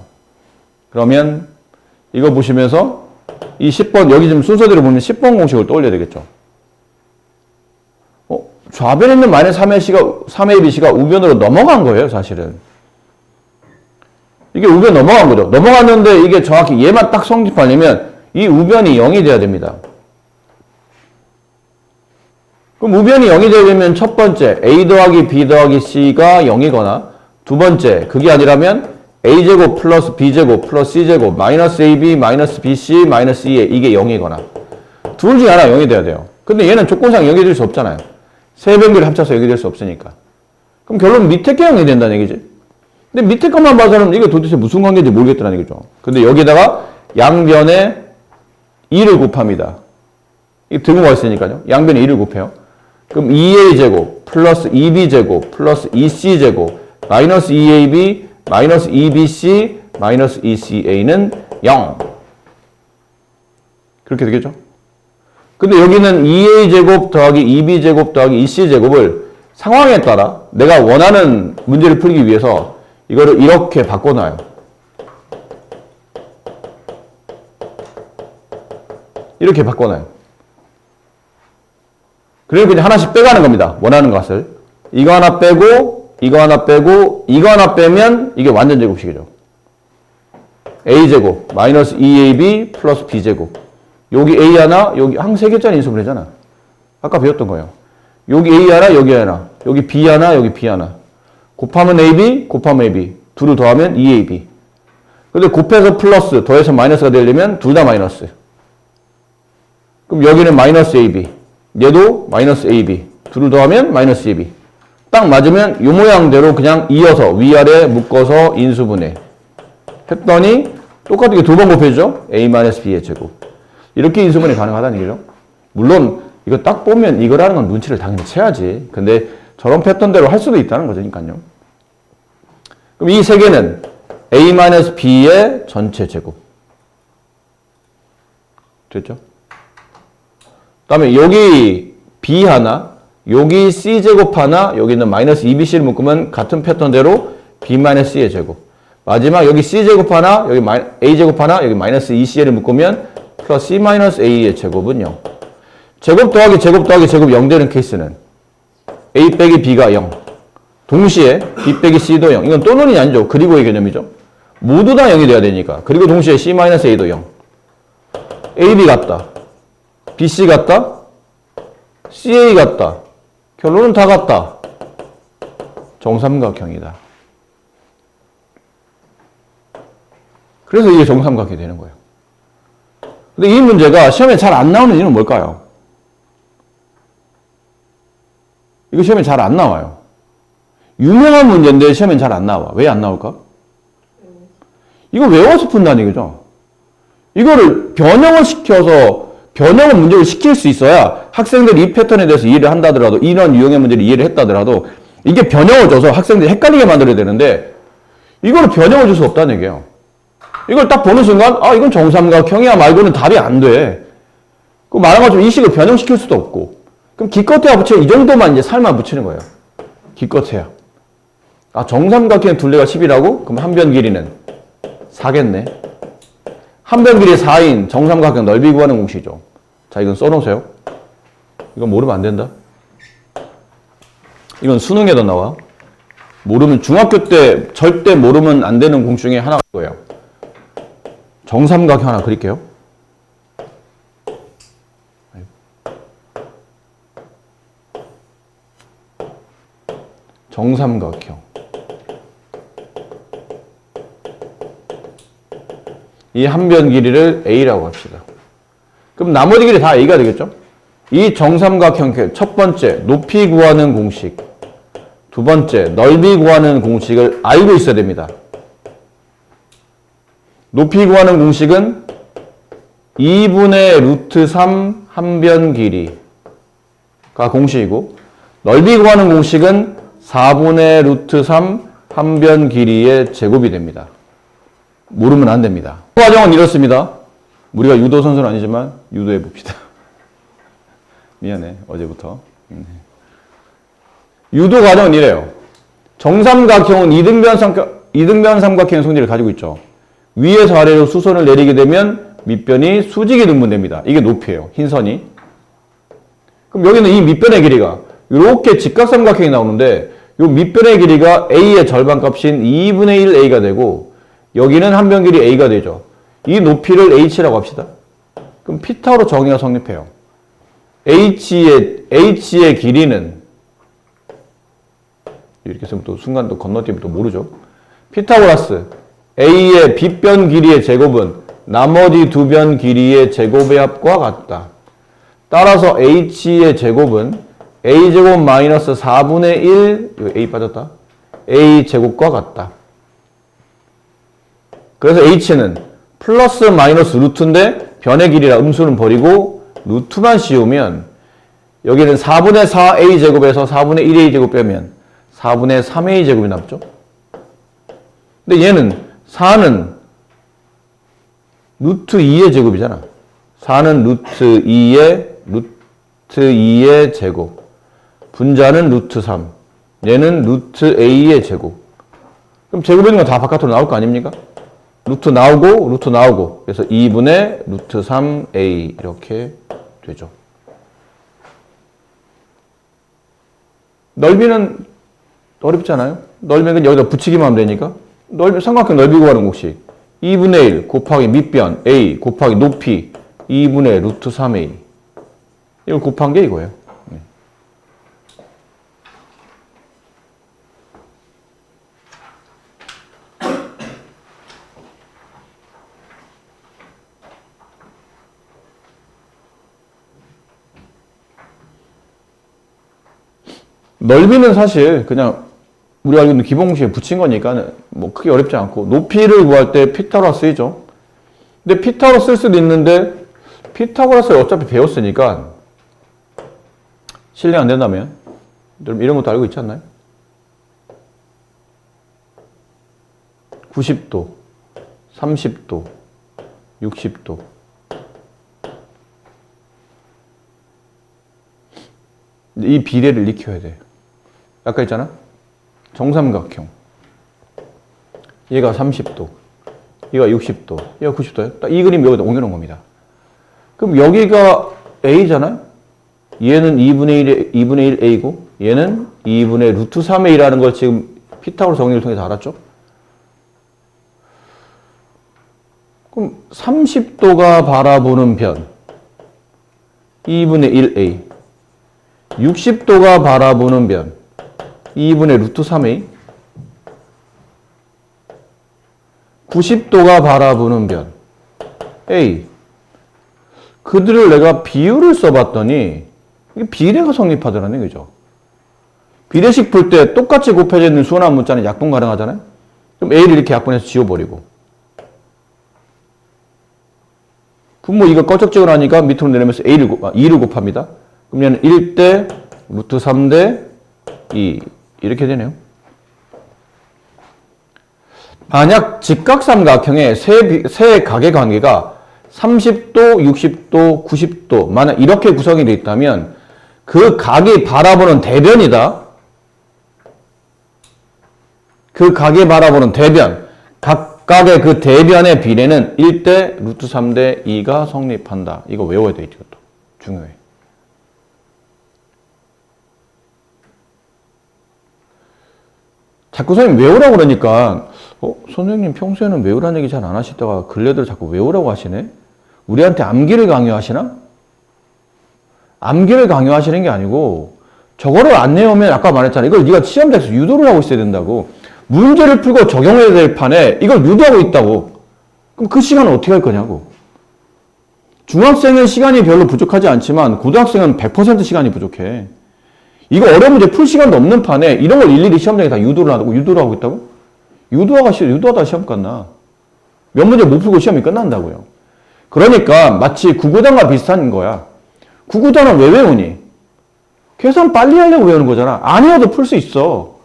그러면 이거 보시면서 이 10번 여기 지금 순서대로 보면 10번 공식을 떠올려야 되겠죠. 좌변에 있는 마이너스 3ABC가 우변으로 넘어간 거예요, 사실은. 이게 우변 넘어간 거죠. 넘어갔는데 이게 정확히 얘만 딱 성립하려면 이 우변이 0이 돼야 됩니다. 그럼 우변이 0이 되려면 첫 번째 A 더하기 B 더하기 C가 0이거나 두 번째 그게 아니라면 A제곱 플러스 B제곱 플러스 C제곱 마이너스 AB 마이너스 BC 마이너스 E에 이게 0이거나 둘 중에 하나 0이 돼야 돼요. 근데 얘는 조건상 0이 될 수 없잖아요. 세 변기를 합쳐서 0이 될 수 없으니까. 그럼 결론 밑에 게 0이 된다는 얘기지. 근데 밑에 것만 봐서는 이게 도대체 무슨 관계인지 모르겠다는 얘기죠. 근데 여기다가 양변에 2를 곱합니다. 이게 등호가 있으니까요. 양변에 2를 곱해요. 그럼 2a제곱 플러스 2b제곱 플러스 2c제곱 마이너스 2ab 마이너스 2bc 마이너스 2ca는 0. 그렇게 되겠죠? 근데 여기는 2a제곱 더하기 2b제곱 더하기 2c제곱을 상황에 따라 내가 원하는 문제를 풀기 위해서 이거를 이렇게 바꿔놔요. 이렇게 바꿔놔요. 그리고 그냥 하나씩 빼가는 겁니다. 원하는 것을. 이거 하나 빼고, 이거 하나 빼고, 이거 하나 빼면 이게 완전 제곱식이죠. a제곱 마이너스 2ab 플러스 b제곱. 여기 a 하나, 여기 항 3개짜리 인수분 해잖아. 아까 배웠던 거예요. 여기 a 하나, 여기 하나. 여기 b 하나, 여기 b 하나. 곱하면 ab, 곱하면 ab. 둘을 더하면 2ab. 근데 곱해서 플러스, 더해서 마이너스가 되려면 둘 다 마이너스. 그럼 여기는 마이너스 ab. 얘도 마이너스 AB. 둘을 더하면 마이너스 AB. 딱 맞으면 이 모양대로 그냥 이어서 위아래 묶어서 인수분해. 했더니 똑같은 게 두 번 곱해주죠. A-B의 제곱. 이렇게 인수분해 가능하다는 얘기죠. 물론 이거 딱 보면 이거라는 건 눈치를 당연히 채야지. 근데 저런 패턴대로 할 수도 있다는 거니까요. 그럼 이 세 개는 A-B의 전체 제곱. 됐죠? 그다음에 여기 B 하나, 여기 C제곱 하나, 여기는 마이너스 2BC를 묶으면 같은 패턴대로 B-C의 제곱. 마지막 여기 C제곱 하나, 여기 A제곱 하나, 여기 마이너스 2C를 묶으면 플러스 C-A의 제곱은 0. 제곱 더하기 제곱 더하기 제곱 0 되는 케이스는 A 빼기 B가 0. 동시에 B 빼기 C도 0. 이건 또는이 아니죠. 그리고의 개념이죠. 모두 다 0이 돼야 되니까. 그리고 동시에 C-A도 0. AB 같다. BC 같다? CA 같다. 결론은 다 같다. 정삼각형이다. 그래서 이게 정삼각형이 되는 거예요. 근데 이 문제가 시험에 잘 안 나오는 이유는 뭘까요? 이거 시험에 잘 안 나와요. 유명한 문제인데 시험에 잘 안 나와. 왜 안 나올까? 이거 외워서 푼다는 얘기죠. 이거를 변형을 시켜서 변형은 문제를 시킬 수 있어야 학생들이 이 패턴에 대해서 이해를 한다 하더라도 이런 유형의 문제를 이해를 했다 하더라도 이게 변형을 줘서 학생들이 헷갈리게 만들어야 되는데 이걸 변형을 줄 수 없다는 얘기예요. 이걸 딱 보는 순간 아 이건 정삼각형이야 말고는 답이 안 돼. 그 말한 것처럼 이 식을 변형시킬 수도 없고 그럼 기껏해야 붙여 이 정도만 이제 살만 붙이는 거예요. 기껏해야. 아 정삼각형 둘레가 10이라고? 그럼 한 변 길이는 4겠네. 한 변 길이 4인 정삼각형 넓이 구하는 공식이죠. 자 이건 써놓으세요. 이건 모르면 안 된다. 이건 수능에도 나와. 모르면 중학교 때 절대 모르면 안 되는 공식 중에 하나가 이거예요. 정삼각형 하나 그릴게요. 정삼각형. 이 한 변 길이를 A라고 합시다. 그럼 나머지 길이 다 A가 되겠죠? 이 정삼각형 첫 번째 높이 구하는 공식, 두 번째 넓이 구하는 공식을 알고 있어야 됩니다. 높이 구하는 공식은 2분의 루트 3 한 변 길이가 공식이고 넓이 구하는 공식은 4분의 루트 3 한 변 길이의 제곱이 됩니다. 모르면 안 됩니다. 과정은 이렇습니다. 우리가 유도 선수는 아니지만 유도해 봅시다. 미안해 어제부터. 유도 과정은 이래요. 정삼각형은 이등변 삼각형의 성질을 가지고 있죠. 위에서 아래로 수선을 내리게 되면 밑변이 수직이 등분됩니다. 이게 높이에요. 흰 선이. 그럼 여기는 이 밑변의 길이가 이렇게 직각삼각형이 나오는데 이 밑변의 길이가 A의 절반값인 2분의 1 A가 되고 여기는 한 변 길이 A가 되죠. 이 높이를 H라고 합시다. 그럼 피타고라 정의가 성립해요. H의 길이는 이렇게 쓰면 또 순간 또 건너뛰면 또 모르죠. 피타고라스 A의 빗변 길이의 제곱은 나머지 두 변 길이의 제곱의 합과 같다. 따라서 H의 제곱은 A제곱 마이너스 4분의 1 이거 A 빠졌다. A제곱과 같다. 그래서 H는 플러스 마이너스 루트인데 변의 길이라 음수는 버리고 루트만 씌우면 여기는 4분의 4 A제곱에서 4분의 1 A제곱 빼면 4분의 3 A제곱이 남죠. 근데 얘는 4는 루트 2의 제곱이잖아. 4는 루트 2의 제곱. 분자는 루트 3. 얘는 루트 A의 제곱. 그럼 제곱 있는 건 다 바깥으로 나올 거 아닙니까? 루트 나오고. 그래서 2분의 루트 3A 이렇게 되죠. 넓이는 어렵잖아요. 넓이는 여기다 붙이기만 하면 되니까. 삼각형 넓이 구하는 공식. 2분의 1 곱하기 밑변 A 곱하기 높이 2분의 루트 3A. 이걸 곱한 게 이거예요. 넓이는 사실 그냥 우리가 알고 있는 기본 공식에 붙인 거니까 뭐 크게 어렵지 않고 높이를 구할 때 피타고라 쓰이죠. 근데 피타고라 쓸 수도 있는데 피타고라스를 어차피 배웠으니까 실행 안 된다면 여러분 이런 것도 알고 있지 않나요? 90도, 30도, 60도. 이 비례를 익혀야 돼. 아까 있잖아? 정삼각형. 얘가 30도, 얘가 60도, 얘가 90도예요. 딱 이 그림 여기다 옮겨놓은 겁니다. 그럼 여기가 A잖아요? 얘는 2분의 1 A고, 얘는 2분의 루트 3 A라는 걸 지금 피타고라스 정리를 통해서 알았죠? 그럼 30도가 바라보는 변, 2분의 1 A. 60도가 바라보는 변, 2분의 루트 3A. 90도가 바라보는 변, A. 그들을 내가 비율을 써봤더니 이게 비례가 성립하더라는 거죠. 비례식 풀 때 똑같이 곱해져 있는 수원한 문자는 약분 가능하잖아요. 그럼 A를 이렇게 약분해서 지워버리고 분모 2가 꺼적지근 하니까 밑으로 내리면서 2를 곱합니다. 그럼 얘는 1대 루트 3대 2 이렇게 되네요. 만약 직각삼각형의 세 각의 관계가 30도, 60도, 90도 만약 이렇게 구성이 되어 있다면 그 각이 바라보는 대변이다. 그 각이 바라보는 대변, 각각의 그 대변의 비례는 1대 루트 3대 2가 성립한다. 이거 외워야 돼, 이것도. 중요해. 자꾸 선생님 외우라고 그러니까 선생님 평소에는 외우라는 얘기 잘 안 하시다가 근래 들어 자꾸 외우라고 하시네? 우리한테 암기를 강요하시나? 암기를 강요하시는 게 아니고 저거를 안 내오면 아까 말했잖아. 이걸 네가 시험장에서 유도를 하고 있어야 된다고. 문제를 풀고 적용해야 될 판에 이걸 유도하고 있다고. 그럼 그 시간은 어떻게 할 거냐고. 중학생은 시간이 별로 부족하지 않지만 고등학생은 100% 시간이 부족해. 이거 어려운 문제 풀 시간도 없는 판에 이런 걸 일일이 시험장에 다 유도를 하고 있다고? 유도하다 시험 끝나. 몇 문제 못 풀고 시험이 끝난다고요. 그러니까 마치 구구단과 비슷한 거야. 구구단은 왜 외우니? 계산 빨리 하려고 외우는 거잖아. 안 외워도 풀 수 있어.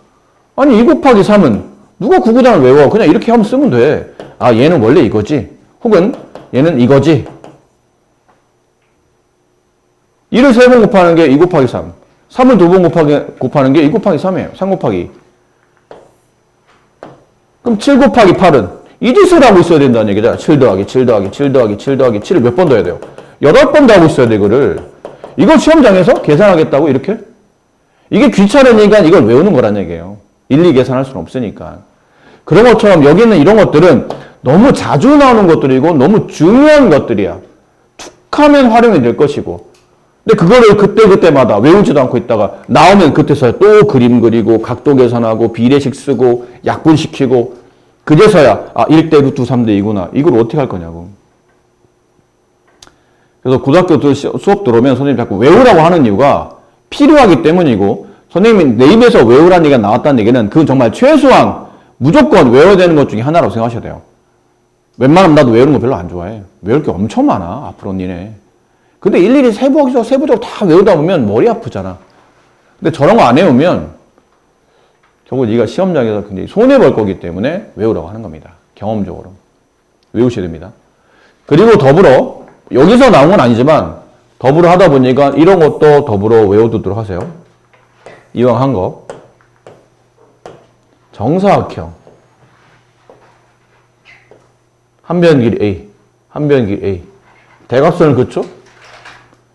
아니 2 곱하기 3은 누가 구구단을 외워? 그냥 이렇게 하면 쓰면 돼. 아 얘는 원래 이거지. 혹은 얘는 이거지. 1을 3번 곱하는 게 2 곱하기 3. 3을 2번 곱하는 게 2 곱하기 3이에요. 3 곱하기 2. 그럼 7 곱하기 8은 이 짓을 하고 있어야 된다는 얘기잖아. 7 더하기 7 더하기 7 더하기 7 더하기 7을 몇 번 더 해야 돼요? 8번 더 하고 있어야 돼, 이거를. 이걸 시험장에서 계산하겠다고, 이렇게? 이게 귀찮으니까 이걸 외우는 거란 얘기예요. 일일이 계산할 수는 없으니까. 그런 것처럼 여기 있는 이런 것들은 너무 자주 나오는 것들이고 너무 중요한 것들이야. 툭하면 활용이 될 것이고. 근데 그거를 그때마다 외우지도 않고 있다가 나오면 그때서야 또 그림 그리고 각도 계산하고 비례식 쓰고 약분시키고 그제서야 1대 루트 3대 2구나. 이걸 어떻게 할 거냐고. 그래서 고등학교 수업 들어오면 선생님이 자꾸 외우라고 하는 이유가 필요하기 때문이고 선생님이 내 입에서 외우라는 얘기가 나왔다는 얘기는 그건 정말 최소한 무조건 외워야 되는 것 중에 하나라고 생각하셔야 돼요. 웬만하면 나도 외우는 거 별로 안 좋아해. 외울 게 엄청 많아. 앞으로 니네. 근데 일일이 세부적으로 다 외우다 보면 머리 아프잖아. 근데 저런 거 안 외우면 결국 네가 시험장에서 굉장히 손해볼 거기 때문에 외우라고 하는 겁니다. 경험적으로. 외우셔야 됩니다. 그리고 더불어 여기서 나온 건 아니지만 더불어 하다 보니까 이런 것도 더불어 외워두도록 하세요. 이왕 한 거. 정사각형. 한 변 길이 A. 한 변 길이 A. 대각선을 그쵸?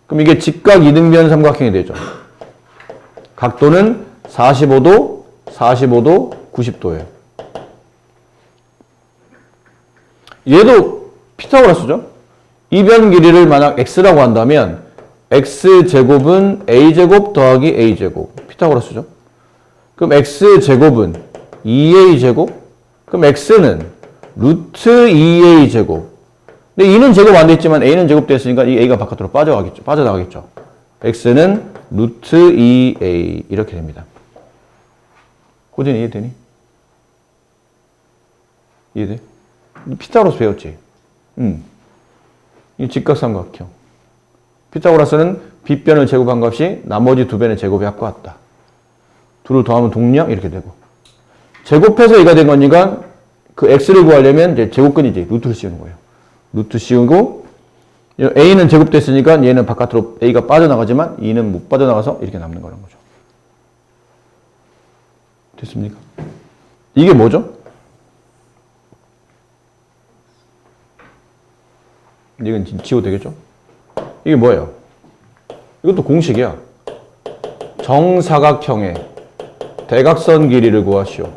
그럼 이게 직각 이등변 삼각형이 되죠. 각도는 45도, 45도, 90도예요. 얘도 피타고라스죠. 이변 길이를 만약 x라고 한다면 x제곱은 a제곱 더하기 a제곱. 피타고라스죠. 그럼 x제곱은 2a제곱. 그럼 x는 루트 2a제곱. 근데 2는 제곱 안 됐지만 a는 제곱됐으니까 이 a가 바깥으로 빠져나가겠죠. x는 루트 2a 이렇게 됩니다. 호진이 이해되니? 이해돼? 피타고라스 배웠지? 이 직각삼각형. 피타고라스는 빗변을 제곱한 값이 나머지 두 변의 제곱이 합과 같다. 둘을 더하면 동량 이렇게 되고. 제곱해서 이가 된 거니까 그 x를 구하려면 이제 제곱근이지. 루트를 씌우는 거예요. 루트 씌우고 a는 제곱됐으니까 얘는 바깥으로 a가 빠져나가지만 2는 못 빠져나가서 이렇게 남는 거라는 거죠. 됐습니까? 이게 뭐죠? 이건 지워도 되겠죠? 이게 뭐예요? 이것도 공식이야. 정사각형의 대각선 길이를 구하시오.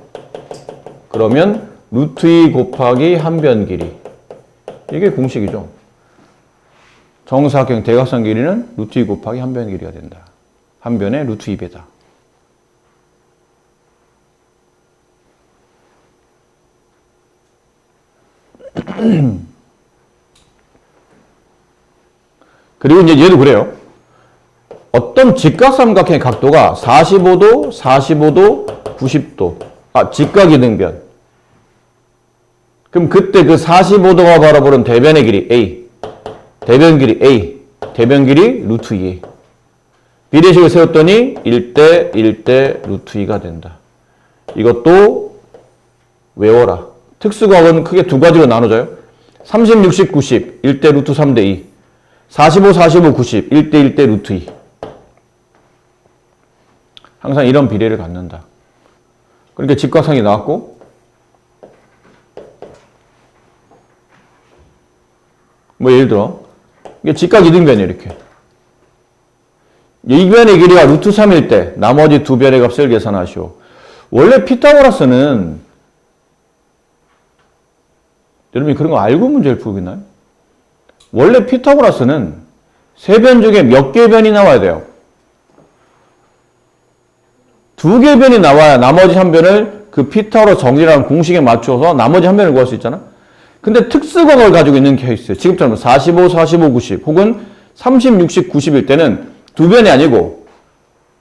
그러면 루트 2 곱하기 한 변 길이. 이게 공식이죠. 정사각형 대각선 길이는 루트 2 곱하기 한 변 길이가 된다. 한 변에 루트 2배다. 그리고 이제 얘도 그래요. 어떤 직각삼각형의 각도가 45도, 45도, 90도. 직각이등변. 그럼 그때 그 45도가 바라보는 대변의 길이 A. 대변 길이 A, 대변 길이 루트 2A. 비례식을 세웠더니 1대 1대 루트 2가 된다. 이것도 외워라. 특수각은 크게 두 가지로 나눠져요. 30, 60, 90, 1대 루트 3대 2. 45, 45, 90, 1대 1대 루트 2. 항상 이런 비례를 갖는다. 그러니까 직각상이 나왔고, 뭐 예를 들어 이게 직각 이등변이에요. 이렇게 이 변의 길이가 루트 3일 때 나머지 두 변의 값을 계산하시오. 원래 피타고라스는 여러분이 그런 거 알고 문제를 풀고 있나요? 원래 피타고라스는 세 변 중에 몇 개의 변이 나와야 돼요? 두 개의 변이 나와야 나머지 한 변을 그 피타고라스 정리라는 공식에 맞춰서 나머지 한 변을 구할 수 있잖아. 근데 특수각을 가지고 있는 케이스, 지금처럼 45, 45, 90 혹은 30, 60, 90일 때는 두 변이 아니고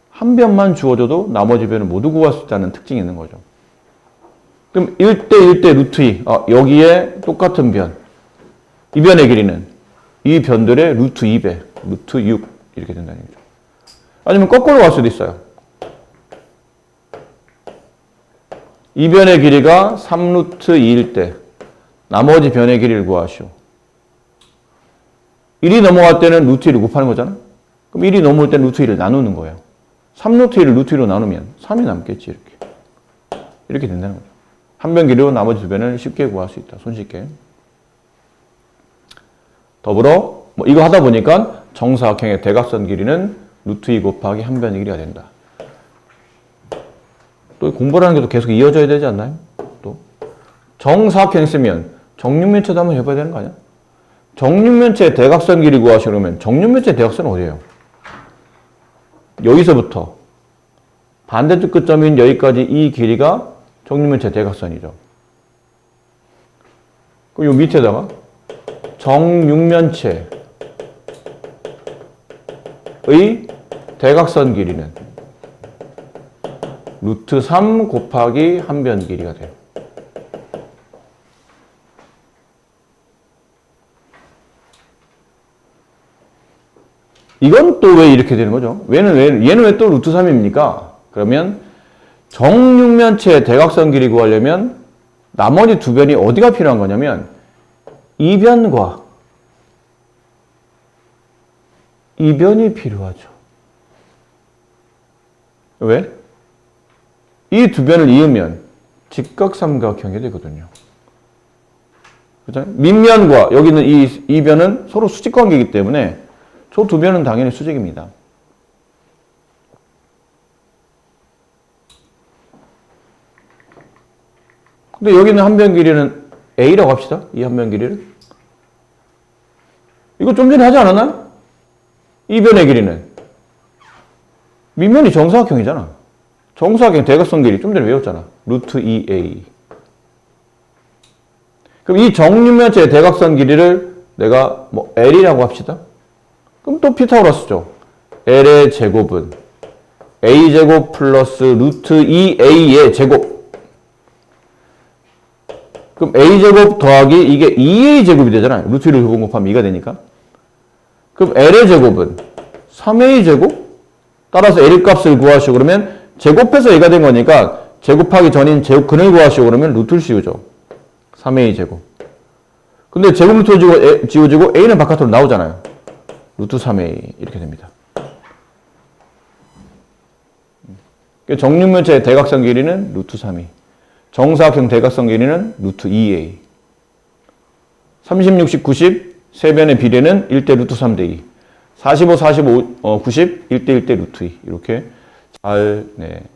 한 변만 주어져도 나머지 변을 모두 구할 수 있다는 특징이 있는 거죠. 그럼 1대 1대 루트 2, 여기에 똑같은 변, 이 변의 길이는 이 변들의 루트 2배, 루트 6 이렇게 된다는 거죠. 아니면 거꾸로 갈 수도 있어요. 이 변의 길이가 3루트 2일 때 나머지 변의 길이를 구하시오. 1이 넘어갈 때는 루트 2를 곱하는 거잖아. 그럼 1이 넘어올 때는 루트 2를 나누는 거예요. 3루트 2를 루트 2로 나누면 3이 남겠지. 이렇게 된다는 거죠. 한 변 길이로 나머지 두 변을 쉽게 구할 수 있다. 손쉽게. 더불어 뭐 이거 하다 보니까 정사각형의 대각선 길이는 루트 2 곱하기 한 변의 길이가 된다. 또 공부라는 게 또 계속 이어져야 되지 않나요? 또 정사각형 쓰면 정육면체도 한번 해봐야 되는 거 아니야? 정육면체의 대각선 길이 구하시려면 정육면체의 대각선은 어디예요? 여기서부터 반대쪽 끝점인 여기까지 이 길이가 정육면체 대각선이죠. 그럼 요 밑에다가 정육면체의 대각선 길이는 루트 3 곱하기 한 변 길이가 돼요. 이건 또 왜 이렇게 되는 거죠? 얘는 왜 또 루트 3입니까? 그러면 정육면체의 대각선 길이 구하려면 나머지 두 변이 어디가 필요한 거냐면 이 변과 이 변이 필요하죠. 왜? 이 두 변을 이으면 직각삼각형이 되거든요. 그죠? 밑면과 여기 있는 이 변은 서로 수직 관계이기 때문에 저 두 변은 당연히 수직입니다. 근데 여기 있는 한 변 길이는 A라고 합시다. 이 한 변 길이를. 이거 좀 전에 하지 않았나? 이 변의 길이는 밑면이 정사각형이잖아. 정사각형 대각선 길이 좀 전에 외웠잖아. 루트 2A. 그럼 이 정육면체의 대각선 길이를 내가 뭐 L이라고 합시다. 그럼 또 피타고라스죠. L의 제곱은 A제곱 플러스 루트 2A의 제곱. 그럼 A제곱 더하기 이게 2A 제곱이 되잖아요. 루트 2를 곱하면 2가 되니까. 그럼 L의 제곱은 3A 제곱? 따라서 L 값을 구하시고 그러면 제곱해서 A가 된 거니까 제곱하기 전인 제곱근을 구하시고 그러면 루트를 씌우죠. 3A 제곱. 근데 제곱 루트 지워지고 A는 바깥으로 나오잖아요. 루트 3A 이렇게 됩니다. 정육면체의 대각선 길이는 루트 3A. 정사각형 대각선 길이는 루트 2A. 30, 60, 90 세 변의 비례는 1대 루트 3대 2. 45, 45, 90 1대 1대 루트 2. 이렇게 잘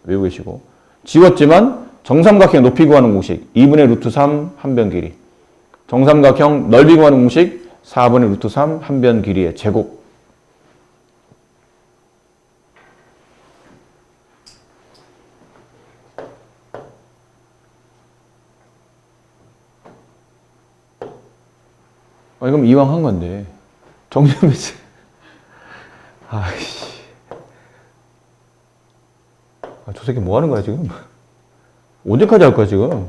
외우고 계시고. 지웠지만 정삼각형 높이 구하는 공식 2분의 루트 3 한 변 길이. 정삼각형 넓이 구하는 공식 4분의 루트 3 한 변 길이의 제곱. 이건 이왕 한 건데 정육면체 아이씨 저 새끼 뭐 하는 거야 지금? 언제까지 할 거야 지금?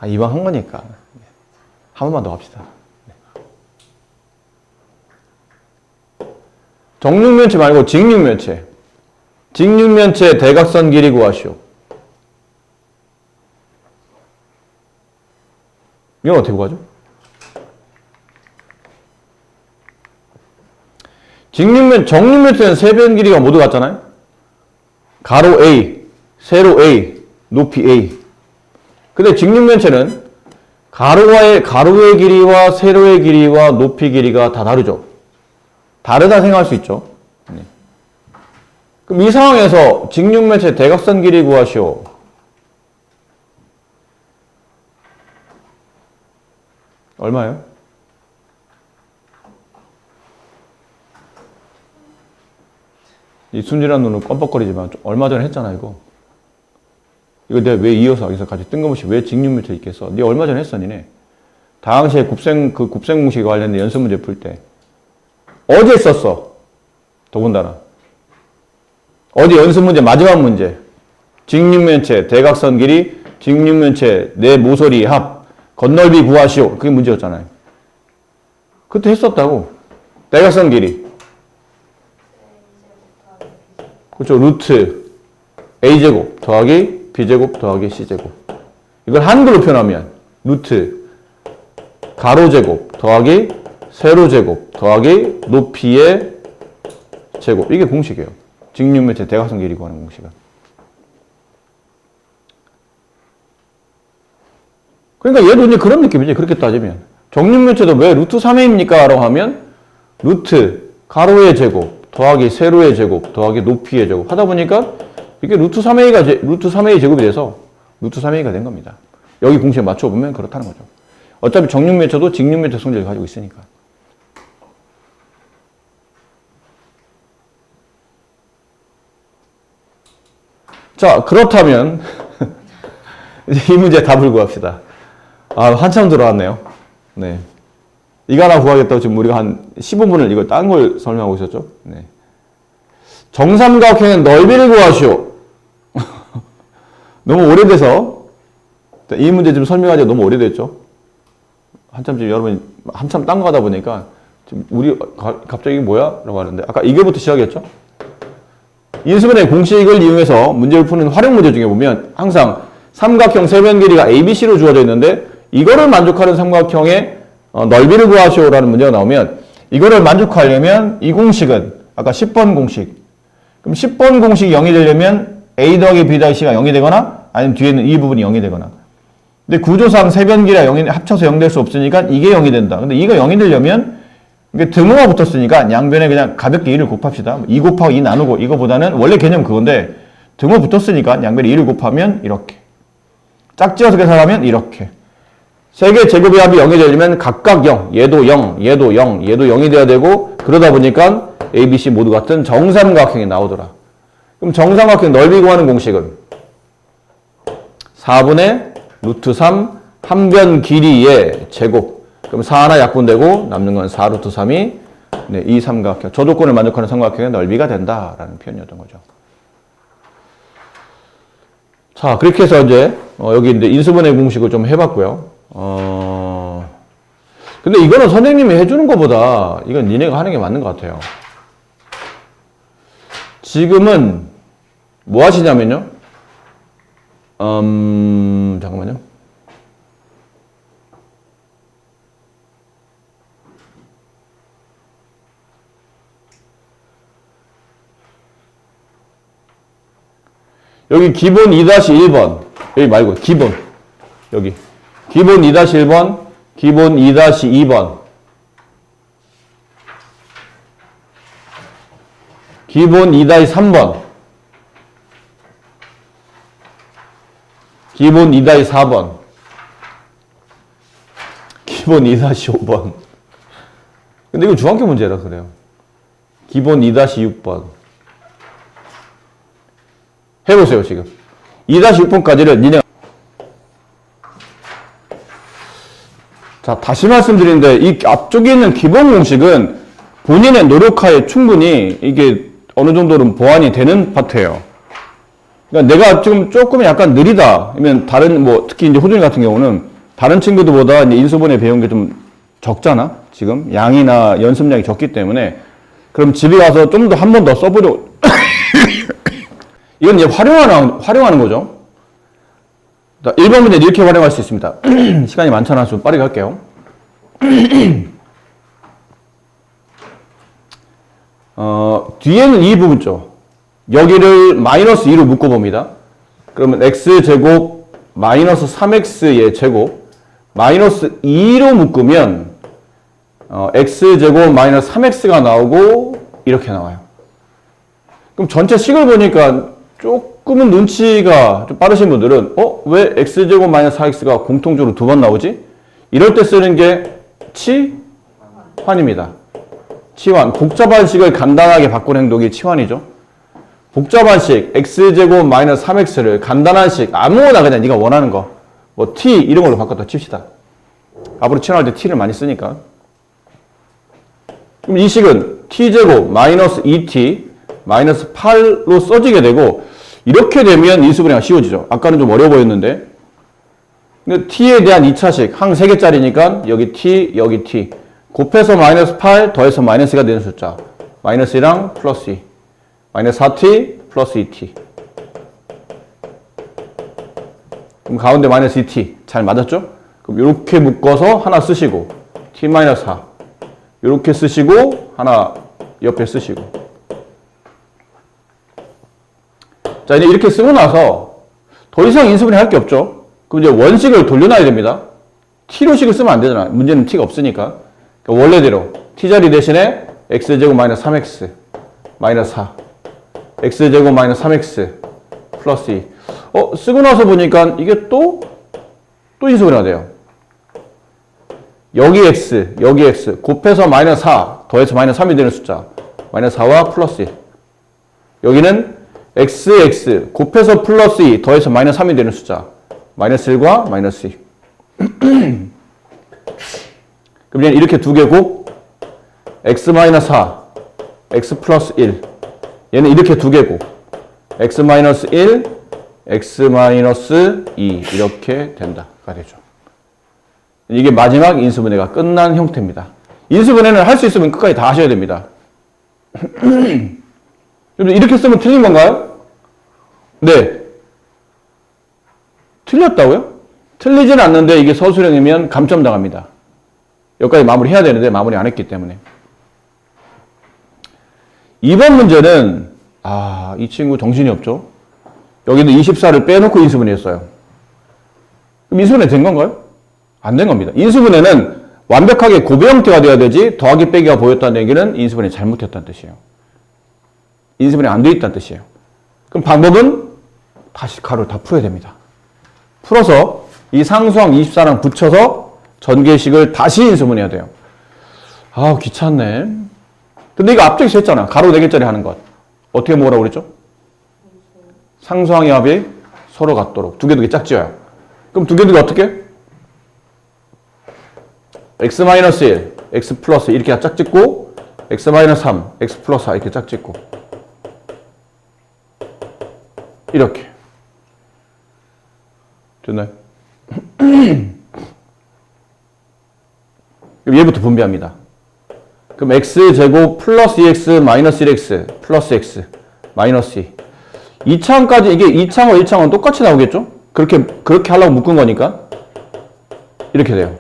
이왕 한 거니까 한 번만 더 합시다. 정육면체 말고 직육면체. 직육면체 대각선 길이 구하시오. 이건 어떻게 구하죠? 정육면체는 세 변 길이가 모두 같잖아요. 가로 A, 세로 A, 높이 A. 근데 직육면체는 가로의 길이와 세로의 길이와 높이 길이가 다 다르죠. 다르다 생각할 수 있죠. 네. 그럼 이 상황에서 직육면체 대각선 길이 구하시오. 얼마예요? 이 순진한 눈은 껌뻑거리지만 얼마 전에 했잖아 이거. 이거 내가 왜 이어서 여기서까지 뜬금없이 왜 직육면체 있겠어? 네 얼마 전에 했어 니네. 당시에 곱셈 공식에 관련된 연습 문제 풀 때 어제 썼어. 더군다나 어디 연습 문제 마지막 문제 직육면체 대각선 길이 직육면체 내 모서리 합 건널비 구하시오. 그게 문제였잖아요. 그때 했었다고. 대각선 길이 그렇죠. 루트 a제곱 더하기 b제곱 더하기 c제곱. 이걸 한글로 표현하면 루트 가로제곱 더하기 세로제곱 더하기 높이의 제곱. 이게 공식이에요. 직육면체 대각선 길이 구하는 공식은. 그러니까 얘도 이제 그런 느낌이지. 그렇게 따지면. 정육면체도 왜 루트 3a입니까? 라고 하면 루트 가로의 제곱 더하기 세로의 제곱 더하기 높이의 제곱 하다 보니까 이게 루트 3a 제곱이 돼서 루트 3a가 된 겁니다. 여기 공식에 맞춰보면 그렇다는 거죠. 어차피 정육면체도 직육면체 성질을 가지고 있으니까. 자, 그렇다면 이 문제 답을 구합시다. 아, 한참 들어왔네요. 네. 이거 하나 구하겠다고 지금 우리가 한 15분을 이거 딴 걸 설명하고 있었죠. 네. 정삼각형의 넓이를 구하시오. 너무 오래돼서 이 문제 지금 설명하기가 너무 오래됐죠. 한참 지금 여러분 한참 딴 거 하다 보니까 지금 우리 갑자기 뭐야? 라고 하는데 아까 이게부터 시작했죠. 인수분해 공식을 이용해서 문제를 푸는 활용 문제 중에 보면 항상 삼각형 세변 길이가 ABC로 주어져 있는데 이거를 만족하는 삼각형의 넓이를 구하시오라는 문제가 나오면 이거를 만족하려면 이 공식은 아까 10번 공식. 그럼 10번 공식이 0이 되려면 A 더하기 B 더하기 C가 0이 되거나 아니면 뒤에 있는 이 부분이 0이 되거나. 근데 구조상 세변 길이가 0이 합쳐서 0 될 수 없으니까 이게 0이 된다. 근데 이거 0이 되려면 이게 등호가 붙었으니까 양변에 그냥 가볍게 1을 곱합시다. 2 곱하고 2 나누고 이거보다는 원래 개념 그건데 등호 붙었으니까 양변에 1을 곱하면 이렇게. 짝지어서 계산하면 이렇게. 세 개의 제곱의 합이 0이 되려면 각각 0, 얘도 0, 얘도 0, 얘도 0이 돼야 되고 그러다 보니까 A, B, C 모두 같은 정삼각형이 나오더라. 그럼 정삼각형 넓이 구하는 공식은 4분의 루트 3 한 변 길이의 제곱. 그럼 4 하나 약분되고 남는 건 4 루트 3이 네, 이 삼각형, 저 조건을 만족하는 삼각형의 넓이가 된다라는 표현이었던 거죠. 자, 그렇게 해서 이제 여기 이제 인수분해 공식을 좀 해봤고요. 근데 이거는 선생님이 해주는 것보다 이건 니네가 하는 게 맞는 것 같아요. 지금은 뭐 하시냐면요. 잠깐만요. 여기 기본 2-1번. 여기 말고 기본. 여기. 기본 2-1번, 기본 2-2번. 기본 2-3번. 기본 2-4번. 기본 2-5번. 근데 이거 중학교 문제라 그래요. 기본 2-6번. 해보세요, 지금. 2-6번까지를 니네. 자, 다시 말씀드리는데, 이 앞쪽에 있는 기본 공식은 본인의 노력하에 충분히 이게 어느 정도는 보완이 되는 파트예요. 그러니까 내가 지금 조금 약간 느리다. 아니면 다른, 특히 이제 호준이 같은 경우는 다른 친구들보다 이제 인수분해 배운 게 좀 적잖아? 지금? 양이나 연습량이 적기 때문에 그럼 집에 가서 좀 더 한 번 더 써보려고. 이건 이제 활용하는 거죠. 1번 문제 이렇게 활용할 수 있습니다. 시간이 많잖아. 좀 빠르게 할게요. 뒤에는 이 부분 죠. 여기를 마이너스 2로 묶어봅니다. 그러면 x제곱 마이너스 3x의 제곱 마이너스 2로 묶으면 x제곱 마이너스 3x가 나오고 이렇게 나와요. 그럼 전체 식을 보니까 조금은 눈치가 좀 빠르신 분들은 왜 x제곱 마이너스 4x가 공통적으로 두 번 나오지? 이럴 때 쓰는 게 치환입니다. 치환. 복잡한 식을 간단하게 바꾸는 행동이 치환이죠. 복잡한 식 x제곱 마이너스 3x를 간단한 식 아무거나 그냥 네가 원하는 거 뭐 t 이런 걸로 바꿨다 칩시다. 앞으로 치환할 때 t를 많이 쓰니까. 그럼 이 식은 t제곱 마이너스 2t 마이너스 8로 써지게 되고 이렇게 되면 인수분해가 쉬워지죠. 아까는 좀 어려워 보였는데 t에 대한 2차식 항 3개짜리니까 여기 t 여기 t 곱해서 마이너스 8 더해서 마이너스 2가 되는 숫자 마이너스 1랑 플러스 2 마이너스 4t 플러스 2t 그럼 가운데 마이너스 2t 잘 맞았죠? 그럼 이렇게 묶어서 하나 쓰시고 t 마이너스 4 이렇게 쓰시고 하나 옆에 쓰시고 자 이제 이렇게 쓰고 나서 더 이상 인수분해 할 게 없죠. 그럼 이제 원식을 돌려놔야 됩니다. t로식을 쓰면 안 되잖아. 문제는 t가 없으니까. 그러니까 원래대로 t자리 대신에 x제곱 마이너스 3x 마이너스 4 x제곱 마이너스 3x 플러스 2 쓰고 나서 보니까 이게 또 인수분해가 돼요. 여기 x 여기 x 곱해서 마이너스 4 더해서 마이너스 3이 되는 숫자 마이너스 4와 플러스 1 여기는 x 곱해서 플러스 2 더해서 마이너스 3이 되는 숫자 마이너스 1과 마이너스 2 그럼 얘는 이렇게 두 개고 x 마이너스 4 x 플러스 1 얘는 이렇게 두 개고 x 마이너스 1 x 마이너스 2 이렇게 된다가 되죠. 이게 마지막 인수분해가 끝난 형태입니다. 인수분해는 할 수 있으면 끝까지 다 하셔야 됩니다. 이렇게 쓰면 틀린 건가요? 네. 틀렸다고요? 틀리진 않는데 이게 서술형이면 감점 당합니다. 여기까지 마무리 해야 되는데 마무리 안 했기 때문에. 2번 문제는 이 친구 정신이 없죠? 여기는 24를 빼놓고 인수분해 했어요. 그럼 인수분해 된 건가요? 안 된 겁니다. 인수분해는 완벽하게 고배 형태가 돼야 되지 더하기 빼기가 보였다는 얘기는 인수분해 잘못했다는 뜻이에요. 인수분해 안 돼 있다는 뜻이에요. 그럼 방법은 다시 가로를 다 풀어야 됩니다. 풀어서 이 상수항 24랑 붙여서 전개식을 다시 인수분해야 돼요. 귀찮네. 근데 이거 앞쪽에서 했잖아. 가로 4개짜리 하는 것. 어떻게 뭐라고 그랬죠? 상수항의 합이 서로 같도록 두 개 짝지어요. 그럼 두 개 어떻게? x-1, x 플러스 이렇게 짝짓고 x-3, x 플러스 4 이렇게 짝짓고 이렇게 됐나요? 그럼 얘부터 분배합니다. 그럼 x제곱 플러스 2x 마이너스 1x 플러스 x 마이너스 2 2차항까지 이게 2차항과 1차항은 똑같이 나오겠죠? 그렇게 하려고 묶은 거니까 이렇게 돼요.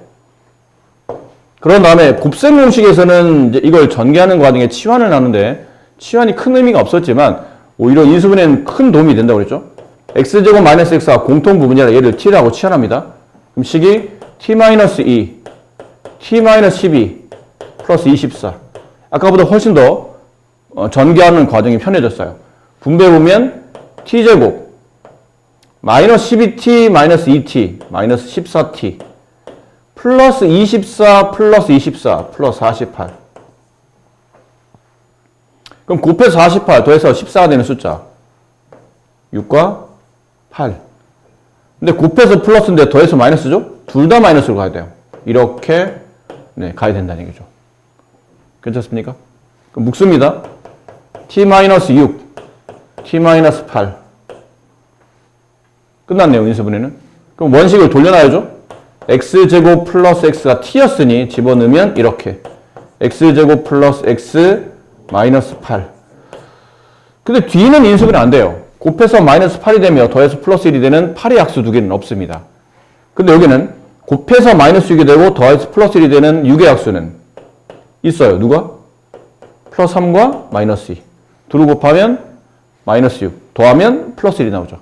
그런 다음에 곱셈 공식에서는 이제 이걸 전개하는 과정에 치환을 하는데 치환이 큰 의미가 없었지만 오히려 인수분해는 큰 도움이 된다고 그랬죠? x제곱 마이너스 x가 공통 부분이라 얘를 t라고 치환합니다. 그럼 식이 t-2, t-12 플러스 24. 아까보다 훨씬 더 전개하는 과정이 편해졌어요. 분배해보면 t제곱 마이너스 12t 마이너스 2t 마이너스 14t 플러스 24 플러스 24 플러스 48 그럼 곱해서 48 더해서 14가 되는 숫자 6과 8 근데 곱해서 플러스인데 더해서 마이너스죠? 둘 다 마이너스로 가야 돼요. 이렇게 가야 된다는 얘기죠. 괜찮습니까? 그럼 묶습니다. t-6 t-8 끝났네요. 인수분해는. 그럼 원식을 돌려놔야죠. x제곱 플러스 x가 t였으니 집어넣으면 이렇게 x제곱 플러스 x 마이너스 8. 근데 뒤는 인수분해 안 돼요. 곱해서 마이너스 8이 되며 더해서 플러스 1이 되는 8의 약수 두 개는 없습니다. 근데 여기는 곱해서 마이너스 6이 되고 더해서 플러스 1이 되는 6의 약수는 있어요. 누가? 플러스 3과 마이너스 2. 둘을 곱하면 마이너스 6. 더하면 플러스 1이 나오죠.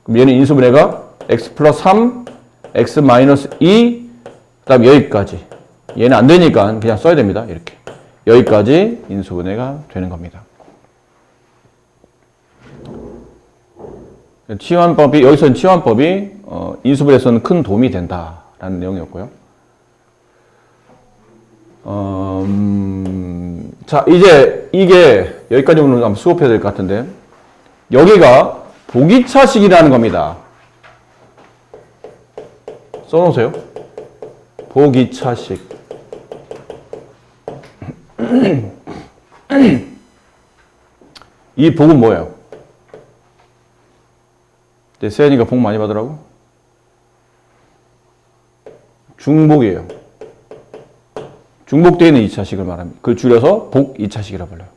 그럼 얘는 인수분해가 x 플러스 3, x 마이너스 2, 그 다음 여기까지. 얘는 안 되니까 그냥 써야 됩니다. 이렇게. 여기까지 인수분해가 되는 겁니다. 치환법이, 여기서는 치환법이 인수분해에서는 큰 도움이 된다라는 내용이었고요. 자, 이제 이게 여기까지 오늘 한번 수업해야 될 것 같은데, 여기가 보기차식이라는 겁니다. 써놓으세요. 보기차식. 이 복은 뭐예요? 세연이가 복 많이 받으라고? 중복이에요. 중복되어 있는 2차식을 말합니다. 그걸 줄여서 복 2차식이라고 불러요.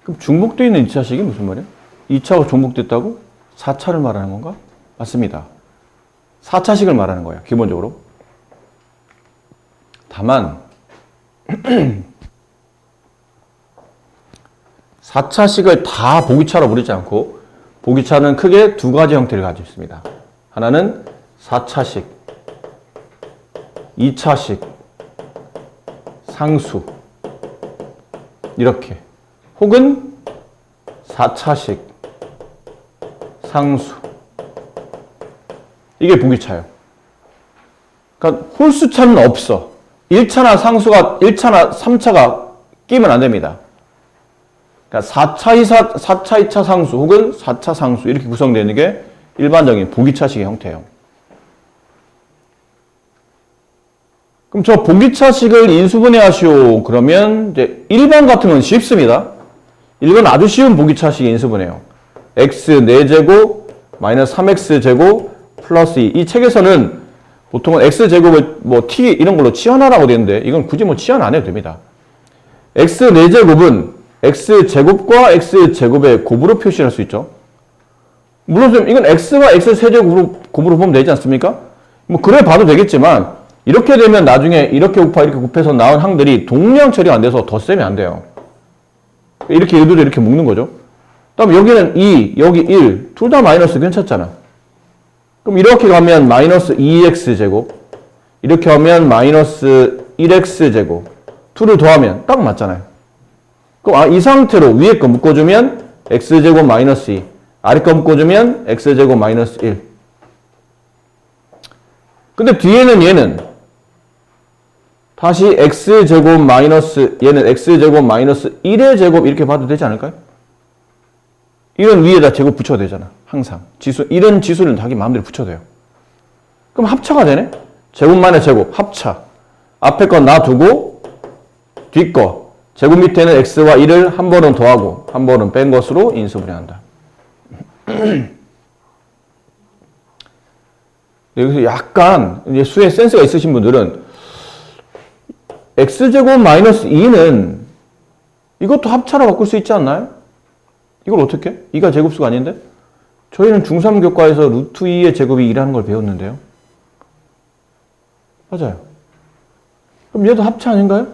그럼 중복되어 있는 2차식이 무슨 말이에요? 2차가 중복됐다고? 4차를 말하는 건가? 맞습니다. 4차식을 말하는 거예요. 기본적으로. 다만 4차식을 다 보기차로 부르지 않고 보기차는 크게 두 가지 형태를 가지고 있습니다. 하나는 4차식, 2차식, 상수 이렇게, 혹은 4차식, 상수, 이게 보기차예요. 그러니까 홀수차는 없어. 1차나 상수가 1차나 3차가 끼면 안 됩니다. 그러니까 4차 2차 상수 혹은 4차 상수 이렇게 구성되는 게 일반적인 보기차식의 형태예요. 그럼 저 보기차식을 인수분해하시오. 그러면 이제 1번 같은 건 쉽습니다. 1번 아주 쉬운 보기차식의 인수분해예요. x 4제곱 마이너스 3x제곱 플러스 2. 이 책에서는 보통은 x제곱을 뭐 t 이런 걸로 치환하라고 되는데 이건 굳이 뭐 치환 안 해도 됩니다. x 4제곱은 x제곱과 x제곱의 곱으로 표시할 수 있죠. 물론 이건 x와 x세제곱으로 곱으로 보면 되지 않습니까? 뭐 그래 봐도 되겠지만 이렇게 되면 나중에 이렇게 곱하 이렇게 곱해서 나온 항들이 동량 처리가 안 돼서 덧셈이 안 돼요. 이렇게 얘들도 이렇게 묶는 거죠. 그다음 여기는 2, 여기 1, 둘 다 마이너스 괜찮잖아. 그럼 이렇게 가면 마이너스 2x제곱, 이렇게 하면 마이너스 1x제곱, 둘을 더하면 딱 맞잖아요. 그럼 이 상태로 위에 거 묶어주면 x제곱 마이너스 2, 아래 거 묶어주면 x제곱 마이너스 1. 근데 뒤에는 얘는 다시 x제곱 마이너스, 얘는 x제곱 마이너스 1의 제곱 이렇게 봐도 되지 않을까요? 이런 위에다 제곱 붙여도 되잖아. 항상. 이런 지수는 자기 마음대로 붙여도 돼요. 그럼 합차가 되네? 제곱만의 제곱, 합차. 앞에 건 놔두고, 뒤 거. 제곱 밑에는 x와 1을 한 번은 더하고, 한 번은 뺀 것으로 인수분해한다. 여기서 약간 이제 수에 센스가 있으신 분들은 x제곱 마이너스 2는 이것도 합차로 바꿀 수 있지 않나요? 이걸 어떻게 해? 2가 제곱수가 아닌데? 저희는 중3 교과에서 루트 2의 제곱이 2라는 걸 배웠는데요. 맞아요. 그럼 얘도 합차 아닌가요?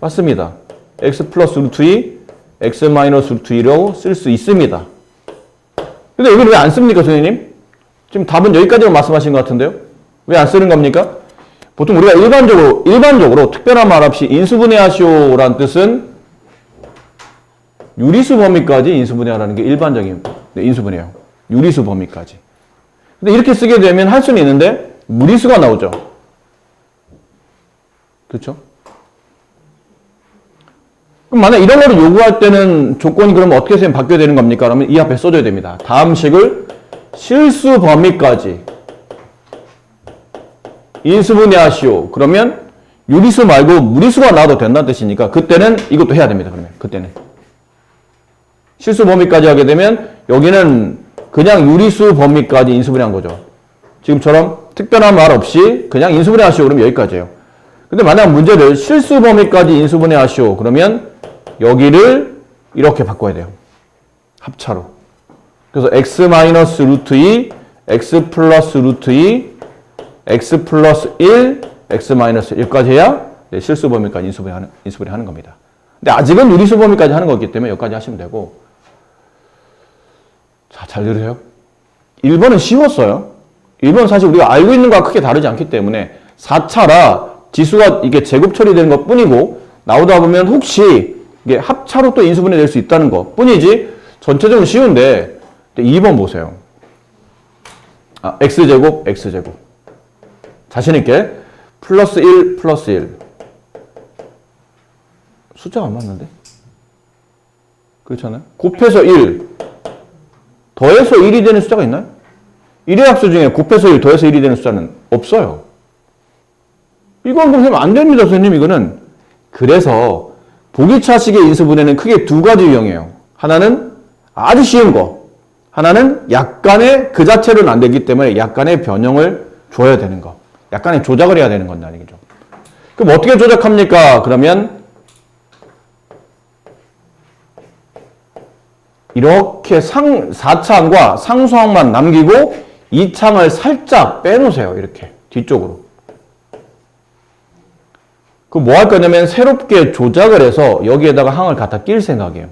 맞습니다. x 플러스 루트 2, x 마이너스 루트 2라고 쓸 수 있습니다. 근데 여기는 왜 안 씁니까, 선생님? 지금 답은 여기까지만 말씀하신 것 같은데요? 왜 안 쓰는 겁니까? 보통 우리가 일반적으로 특별한 말 없이 인수분해하시오라는 뜻은 유리수 범위까지 인수분해하라는 게 일반적인 인수분해예요. 유리수 범위까지. 근데 이렇게 쓰게 되면 할 수는 있는데 무리수가 나오죠. 그렇죠? 그럼 만약 이런 거를 요구할 때는 조건이 그러면 어떻게 선생님 바뀌어야 되는 겁니까? 그러면 이 앞에 써줘야 됩니다. 다음 식을 실수 범위까지 인수분해하시오. 그러면 유리수 말고 무리수가 나와도 된다는 뜻이니까 그때는 이것도 해야 됩니다. 그러면 그때는 실수 범위까지 하게 되면 여기는 그냥 유리수 범위까지 인수분해한 거죠. 지금처럼 특별한 말 없이 그냥 인수분해하시오. 그러면 여기까지예요. 근데 만약 문제를 실수 범위까지 인수분해 하시오. 그러면 여기를 이렇게 바꿔야 돼요. 합차로. 그래서 x 마이너스 루트 2, x 플러스 루트 2, x 플러스 1, x 마이너스 1까지 해야 실수 범위까지 인수분해 하는 겁니다. 근데 아직은 유리수 범위까지 하는 거기 때문에 여기까지 하시면 되고. 자, 잘 들으세요. 1번은 쉬웠어요. 1번은 사실 우리가 알고 있는 거와 크게 다르지 않기 때문에 4차라 지수가 이게 제곱 처리되는 것 뿐이고, 나오다 보면 혹시 이게 합차로 또 인수분해 될 수 있다는 것 뿐이지 전체적으로 쉬운데. 2번 보세요. x제곱, x제곱. 자신있게 플러스 1, 플러스 1. 숫자가 안 맞는데? 그렇잖아요. 곱해서 1, 더해서 1이 되는 숫자가 있나요? 1의 합수 중에 곱해서 1, 더해서 1이 되는 숫자는 없어요. 이건 그럼 안 됩니다, 선생님. 이거는. 그래서 보기차식의 인수분해는 크게 두 가지 유형이에요. 하나는 아주 쉬운 거, 하나는 약간의 그 자체로는 안 되기 때문에 약간의 변형을 줘야 되는 거, 약간의 조작을 해야 되는 건데 아니겠죠. 그럼 어떻게 조작합니까? 그러면 이렇게 4창과 상수항만 남기고 2창을 살짝 빼놓으세요. 이렇게 뒤쪽으로. 그 뭐 할 거냐면 새롭게 조작을 해서 여기에다가 항을 갖다 낄 생각이에요.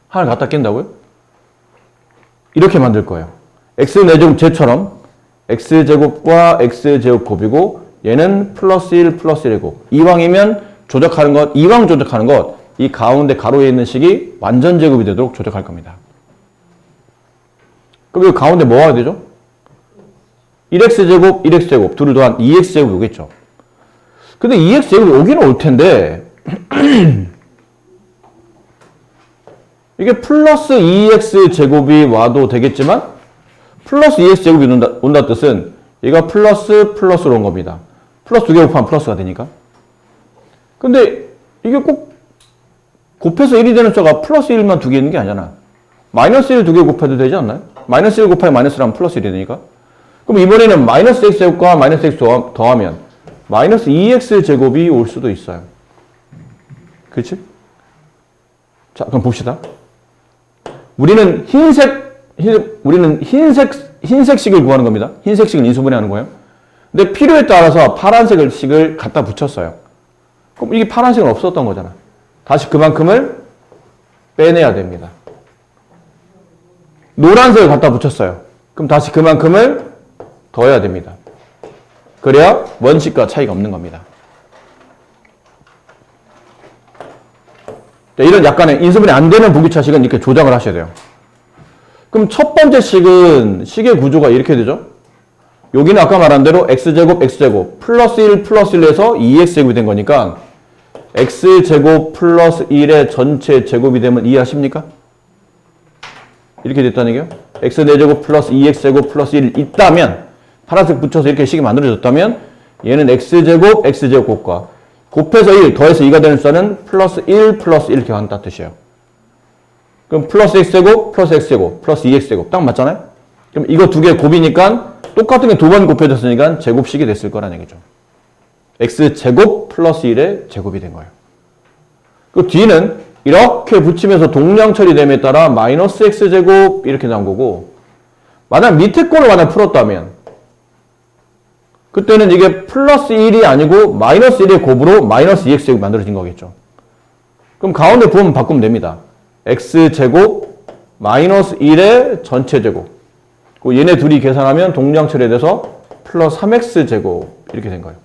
항을 갖다 낀다고요? 이렇게 만들 거예요. x4제곱 쟤처럼 x제곱과 x제곱 곱이고 얘는 플러스 1 플러스 1이고, 이왕이면 조작하는 것, 이왕 조작하는 것, 이 가운데 가로에 있는 식이 완전 제곱이 되도록 조작할 겁니다. 그럼 이 가운데 뭐 해야 되죠? 1x제곱, 1x제곱, 둘을 더한 2x제곱 오겠죠. 근데 2x제곱이 오기는 올 텐데 이게 플러스 2x제곱이 와도 되겠지만 플러스 2x제곱이 온다 뜻은 얘가 플러스로 온 겁니다. 플러스 2개 곱하면 플러스가 되니까. 근데 이게 꼭 곱해서 1이 되는 숫자가 플러스 1만 두 개 있는 게 아니잖아. 마이너스 1 두 개 곱해도 되지 않나요? 마이너스 1 곱하기 마이너스 1하면 플러스 1이 되니까. 그럼 이번에는 마이너스 x제곱과 마이너스 x 더하면 마이너스 2x제곱이 올 수도 있어요. 그렇지? 자, 그럼 봅시다. 우리는 흰색식을 구하는 겁니다. 흰색식을 인수분해하는 거예요. 근데 필요에 따라서 파란색을 갖다 붙였어요. 그럼 이게 파란색은 없었던 거잖아. 다시 그만큼을 빼내야 됩니다. 노란색을 갖다 붙였어요. 그럼 다시 그만큼을 더해야 됩니다. 그래야 원식과 차이가 없는 겁니다. 자, 이런 약간의 인수분해 안 되는 부기차식은 이렇게 조작을 하셔야 돼요. 그럼 첫 번째 식은 식의 구조가 이렇게 되죠. 여기는 아까 말한 대로 x제곱, x제곱, 플러스 1, 플러스 1에서 2x제곱이 된 거니까 x제곱 플러스 1의 전체 제곱이 되면 이해하십니까? 이렇게 됐다는 얘기예요. x4제곱 플러스 2x제곱 플러스 1 있다면, 파란색 붙여서 이렇게 식이 만들어졌다면 얘는 x제곱, x제곱 곱과 곱해서 1, 더해서 2가 되는 숫자는 플러스 1, 플러스 1 이렇게 한다는 뜻이에요. 그럼 플러스 x제곱, 플러스 x제곱, 플러스 2x제곱 딱 맞잖아요? 그럼 이거 두 개 곱이니까 똑같은 게 두 번 곱해졌으니까 제곱식이 됐을 거라는 얘기죠. x제곱 플러스 1의 제곱이 된 거예요. 그 뒤는 이렇게 붙이면서 동량 처리됨에 따라 마이너스 x제곱 이렇게 나온 거고, 만약 밑에 거를 만약 풀었다면 그때는 이게 플러스 1이 아니고 마이너스 1의 곱으로 마이너스 2x제곱이 만들어진 거겠죠. 그럼 가운데 부분 바꾸면 됩니다. x제곱 마이너스 1의 전체 제곱. 얘네 둘이 계산하면 동량 처리돼서 플러스 3x제곱 이렇게 된 거예요.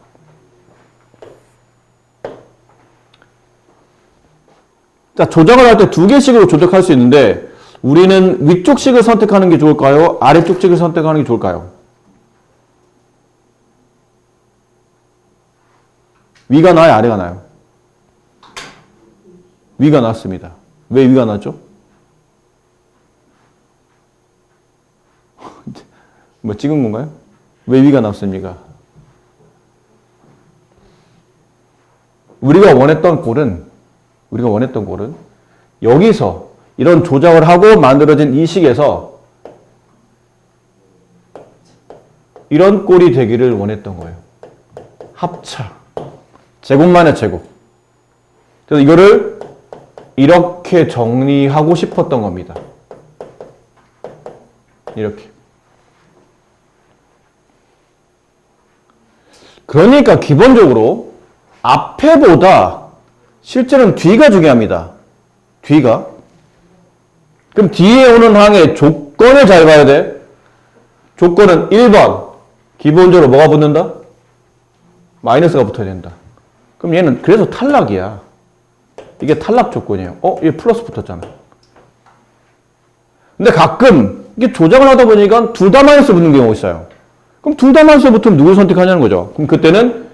자, 조작을 할 때 두 개씩으로 조작할 수 있는데 우리는 위쪽 식을 선택하는 게 좋을까요? 아래쪽 식을 선택하는 게 좋을까요? 위가 나아요? 아래가 나아요? 위가 낫습니다. 왜 위가 낫죠? 뭐 찍은 건가요? 왜 위가 낫습니까? 우리가 원했던 꼴은 여기서 이런 조작을 하고 만들어진 이 식에서 이런 꼴이 되기를 원했던 거예요. 합차. 제곱만의 제곱. 그래서 이거를 이렇게 정리하고 싶었던 겁니다. 이렇게. 그러니까 기본적으로 앞에보다 실제로는 뒤가 중요합니다. 뒤가. 그럼 뒤에 오는 항의 조건을 잘 봐야 돼. 조건은 1번. 기본적으로 뭐가 붙는다? 마이너스가 붙어야 된다. 그럼 얘는 그래서 탈락이야. 이게 탈락 조건이에요. 얘 플러스 붙었잖아. 근데 가끔 이게 조작을 하다 보니까 둘 다 마이너스 붙는 경우가 있어요. 그럼 둘 다 마이너스 붙으면 누굴 선택하냐는 거죠. 그럼 그때는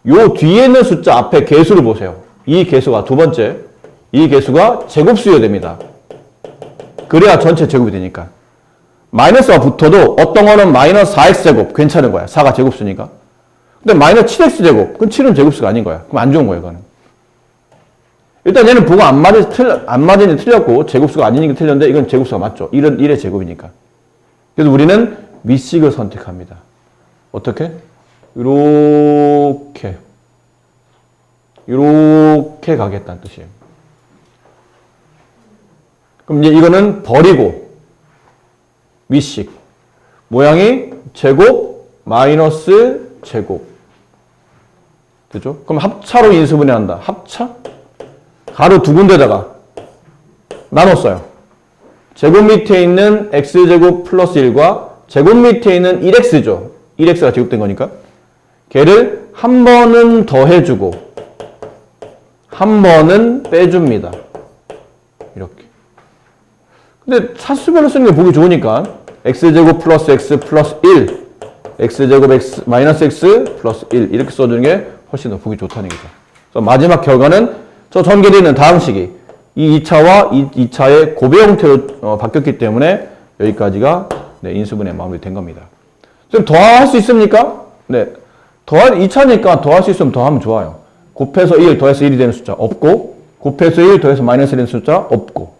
요 뒤에 있는 숫자 앞에 개수를 보세요. 이 개수가 두 번째, 이 개수가 제곱수여야 됩니다. 그래야 전체 제곱이 되니까. 마이너스가 붙어도 어떤 거는 마이너스 4x제곱 괜찮은 거야. 4가 제곱수니까. 근데 마이너스 7x제곱, 그건 7은 제곱수가 아닌 거야. 그럼 안 좋은 거예요, 그거는. 일단 얘는 부가 안 맞으니 틀렸고 제곱수가 아니니까 틀렸는데 이건 제곱수가 맞죠. 1의 제곱이니까. 그래서 우리는 미식을 선택합니다. 어떻게? 이렇게 가겠다는 뜻이에요. 그럼 이제 이거는 버리고 미식. 모양이 제곱 마이너스 제곱. 되죠? 그럼 합차로 인수분해한다. 합차? 가로 두 군데다가 나눴어요. 제곱 밑에 있는 x제곱 플러스 1과 제곱 밑에 있는 1x죠. 1x가 제곱된 거니까. 걔를 한 번은 더해주고 한 번은 빼줍니다. 이렇게. 근데 차수별로 쓰는 게 보기 좋으니까 x제곱 플러스 x 플러스 1 x제곱 x 마이너스 x 플러스 1 이렇게 써주는 게 훨씬 더 보기 좋다는 거죠. 그래서 마지막 결과는 저 전개되어 있는 다음 식이 이 2차와 2차의 고배 형태로 바뀌었기 때문에 여기까지가 네, 인수분해 마무리 된 겁니다. 지금 더할 수 있습니까? 네. 2차니까 더할 수 있으면 더하면 좋아요. 곱해서 1 더해서 1이 되는 숫자 없고 곱해서 1 더해서 마이너스 1이 되는 숫자 없고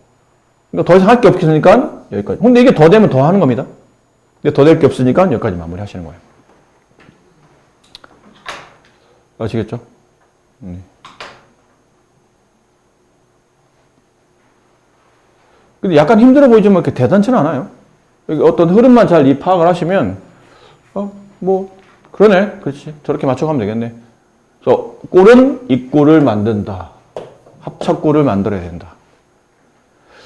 그러니까 더 이상 할 게 없으니까 여기까지. 근데 이게 더 되면 더 하는 겁니다. 근데 더 될 게 없으니까 여기까지 마무리 하시는 거예요. 아시겠죠? 근데 약간 힘들어 보이지만 그렇게 대단치는 않아요. 어떤 흐름만 잘 파악을 하시면, 그러네. 그렇지. 저렇게 맞춰가면 되겠네. 그래서 꼴은 이 꼴을 만든다. 합차꼴을 만들어야 된다.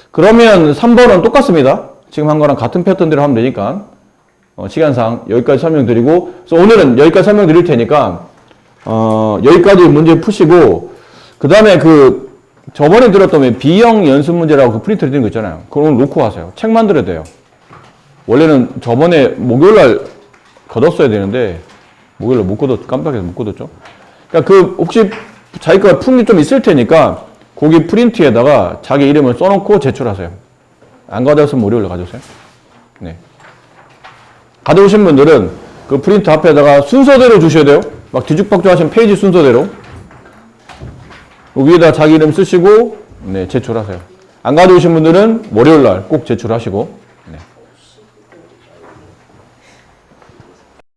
그러면 3번은 똑같습니다. 지금 한 거랑 같은 패턴대로 하면 되니까, 시간상 여기까지 설명드리고, 그래서 오늘은 여기까지 설명드릴 테니까, 여기까지 문제 푸시고, 그 다음에 저번에 들었던 B형 연습 문제라고 그 프린트 드리는 거 있잖아요. 그걸 놓고 가세요. 책 만들어야 돼요. 원래는 저번에 목요일날 걷었어야 되는데, 목요일날 못 걷었죠. 깜빡해서 못 걷었죠. 그러니까 혹시 자기 거 푼 게 좀 있을 테니까, 거기 프린트에다가 자기 이름을 써놓고 제출하세요. 안 가져왔으면 월요일날 가져오세요. 네. 가져오신 분들은 그 프린트 앞에다가 순서대로 주셔야 돼요. 막 뒤죽박죽 하시면 페이지 순서대로. 위에다 자기 이름 쓰시고, 네, 제출하세요. 안 가져오신 분들은 월요일날 꼭 제출하시고,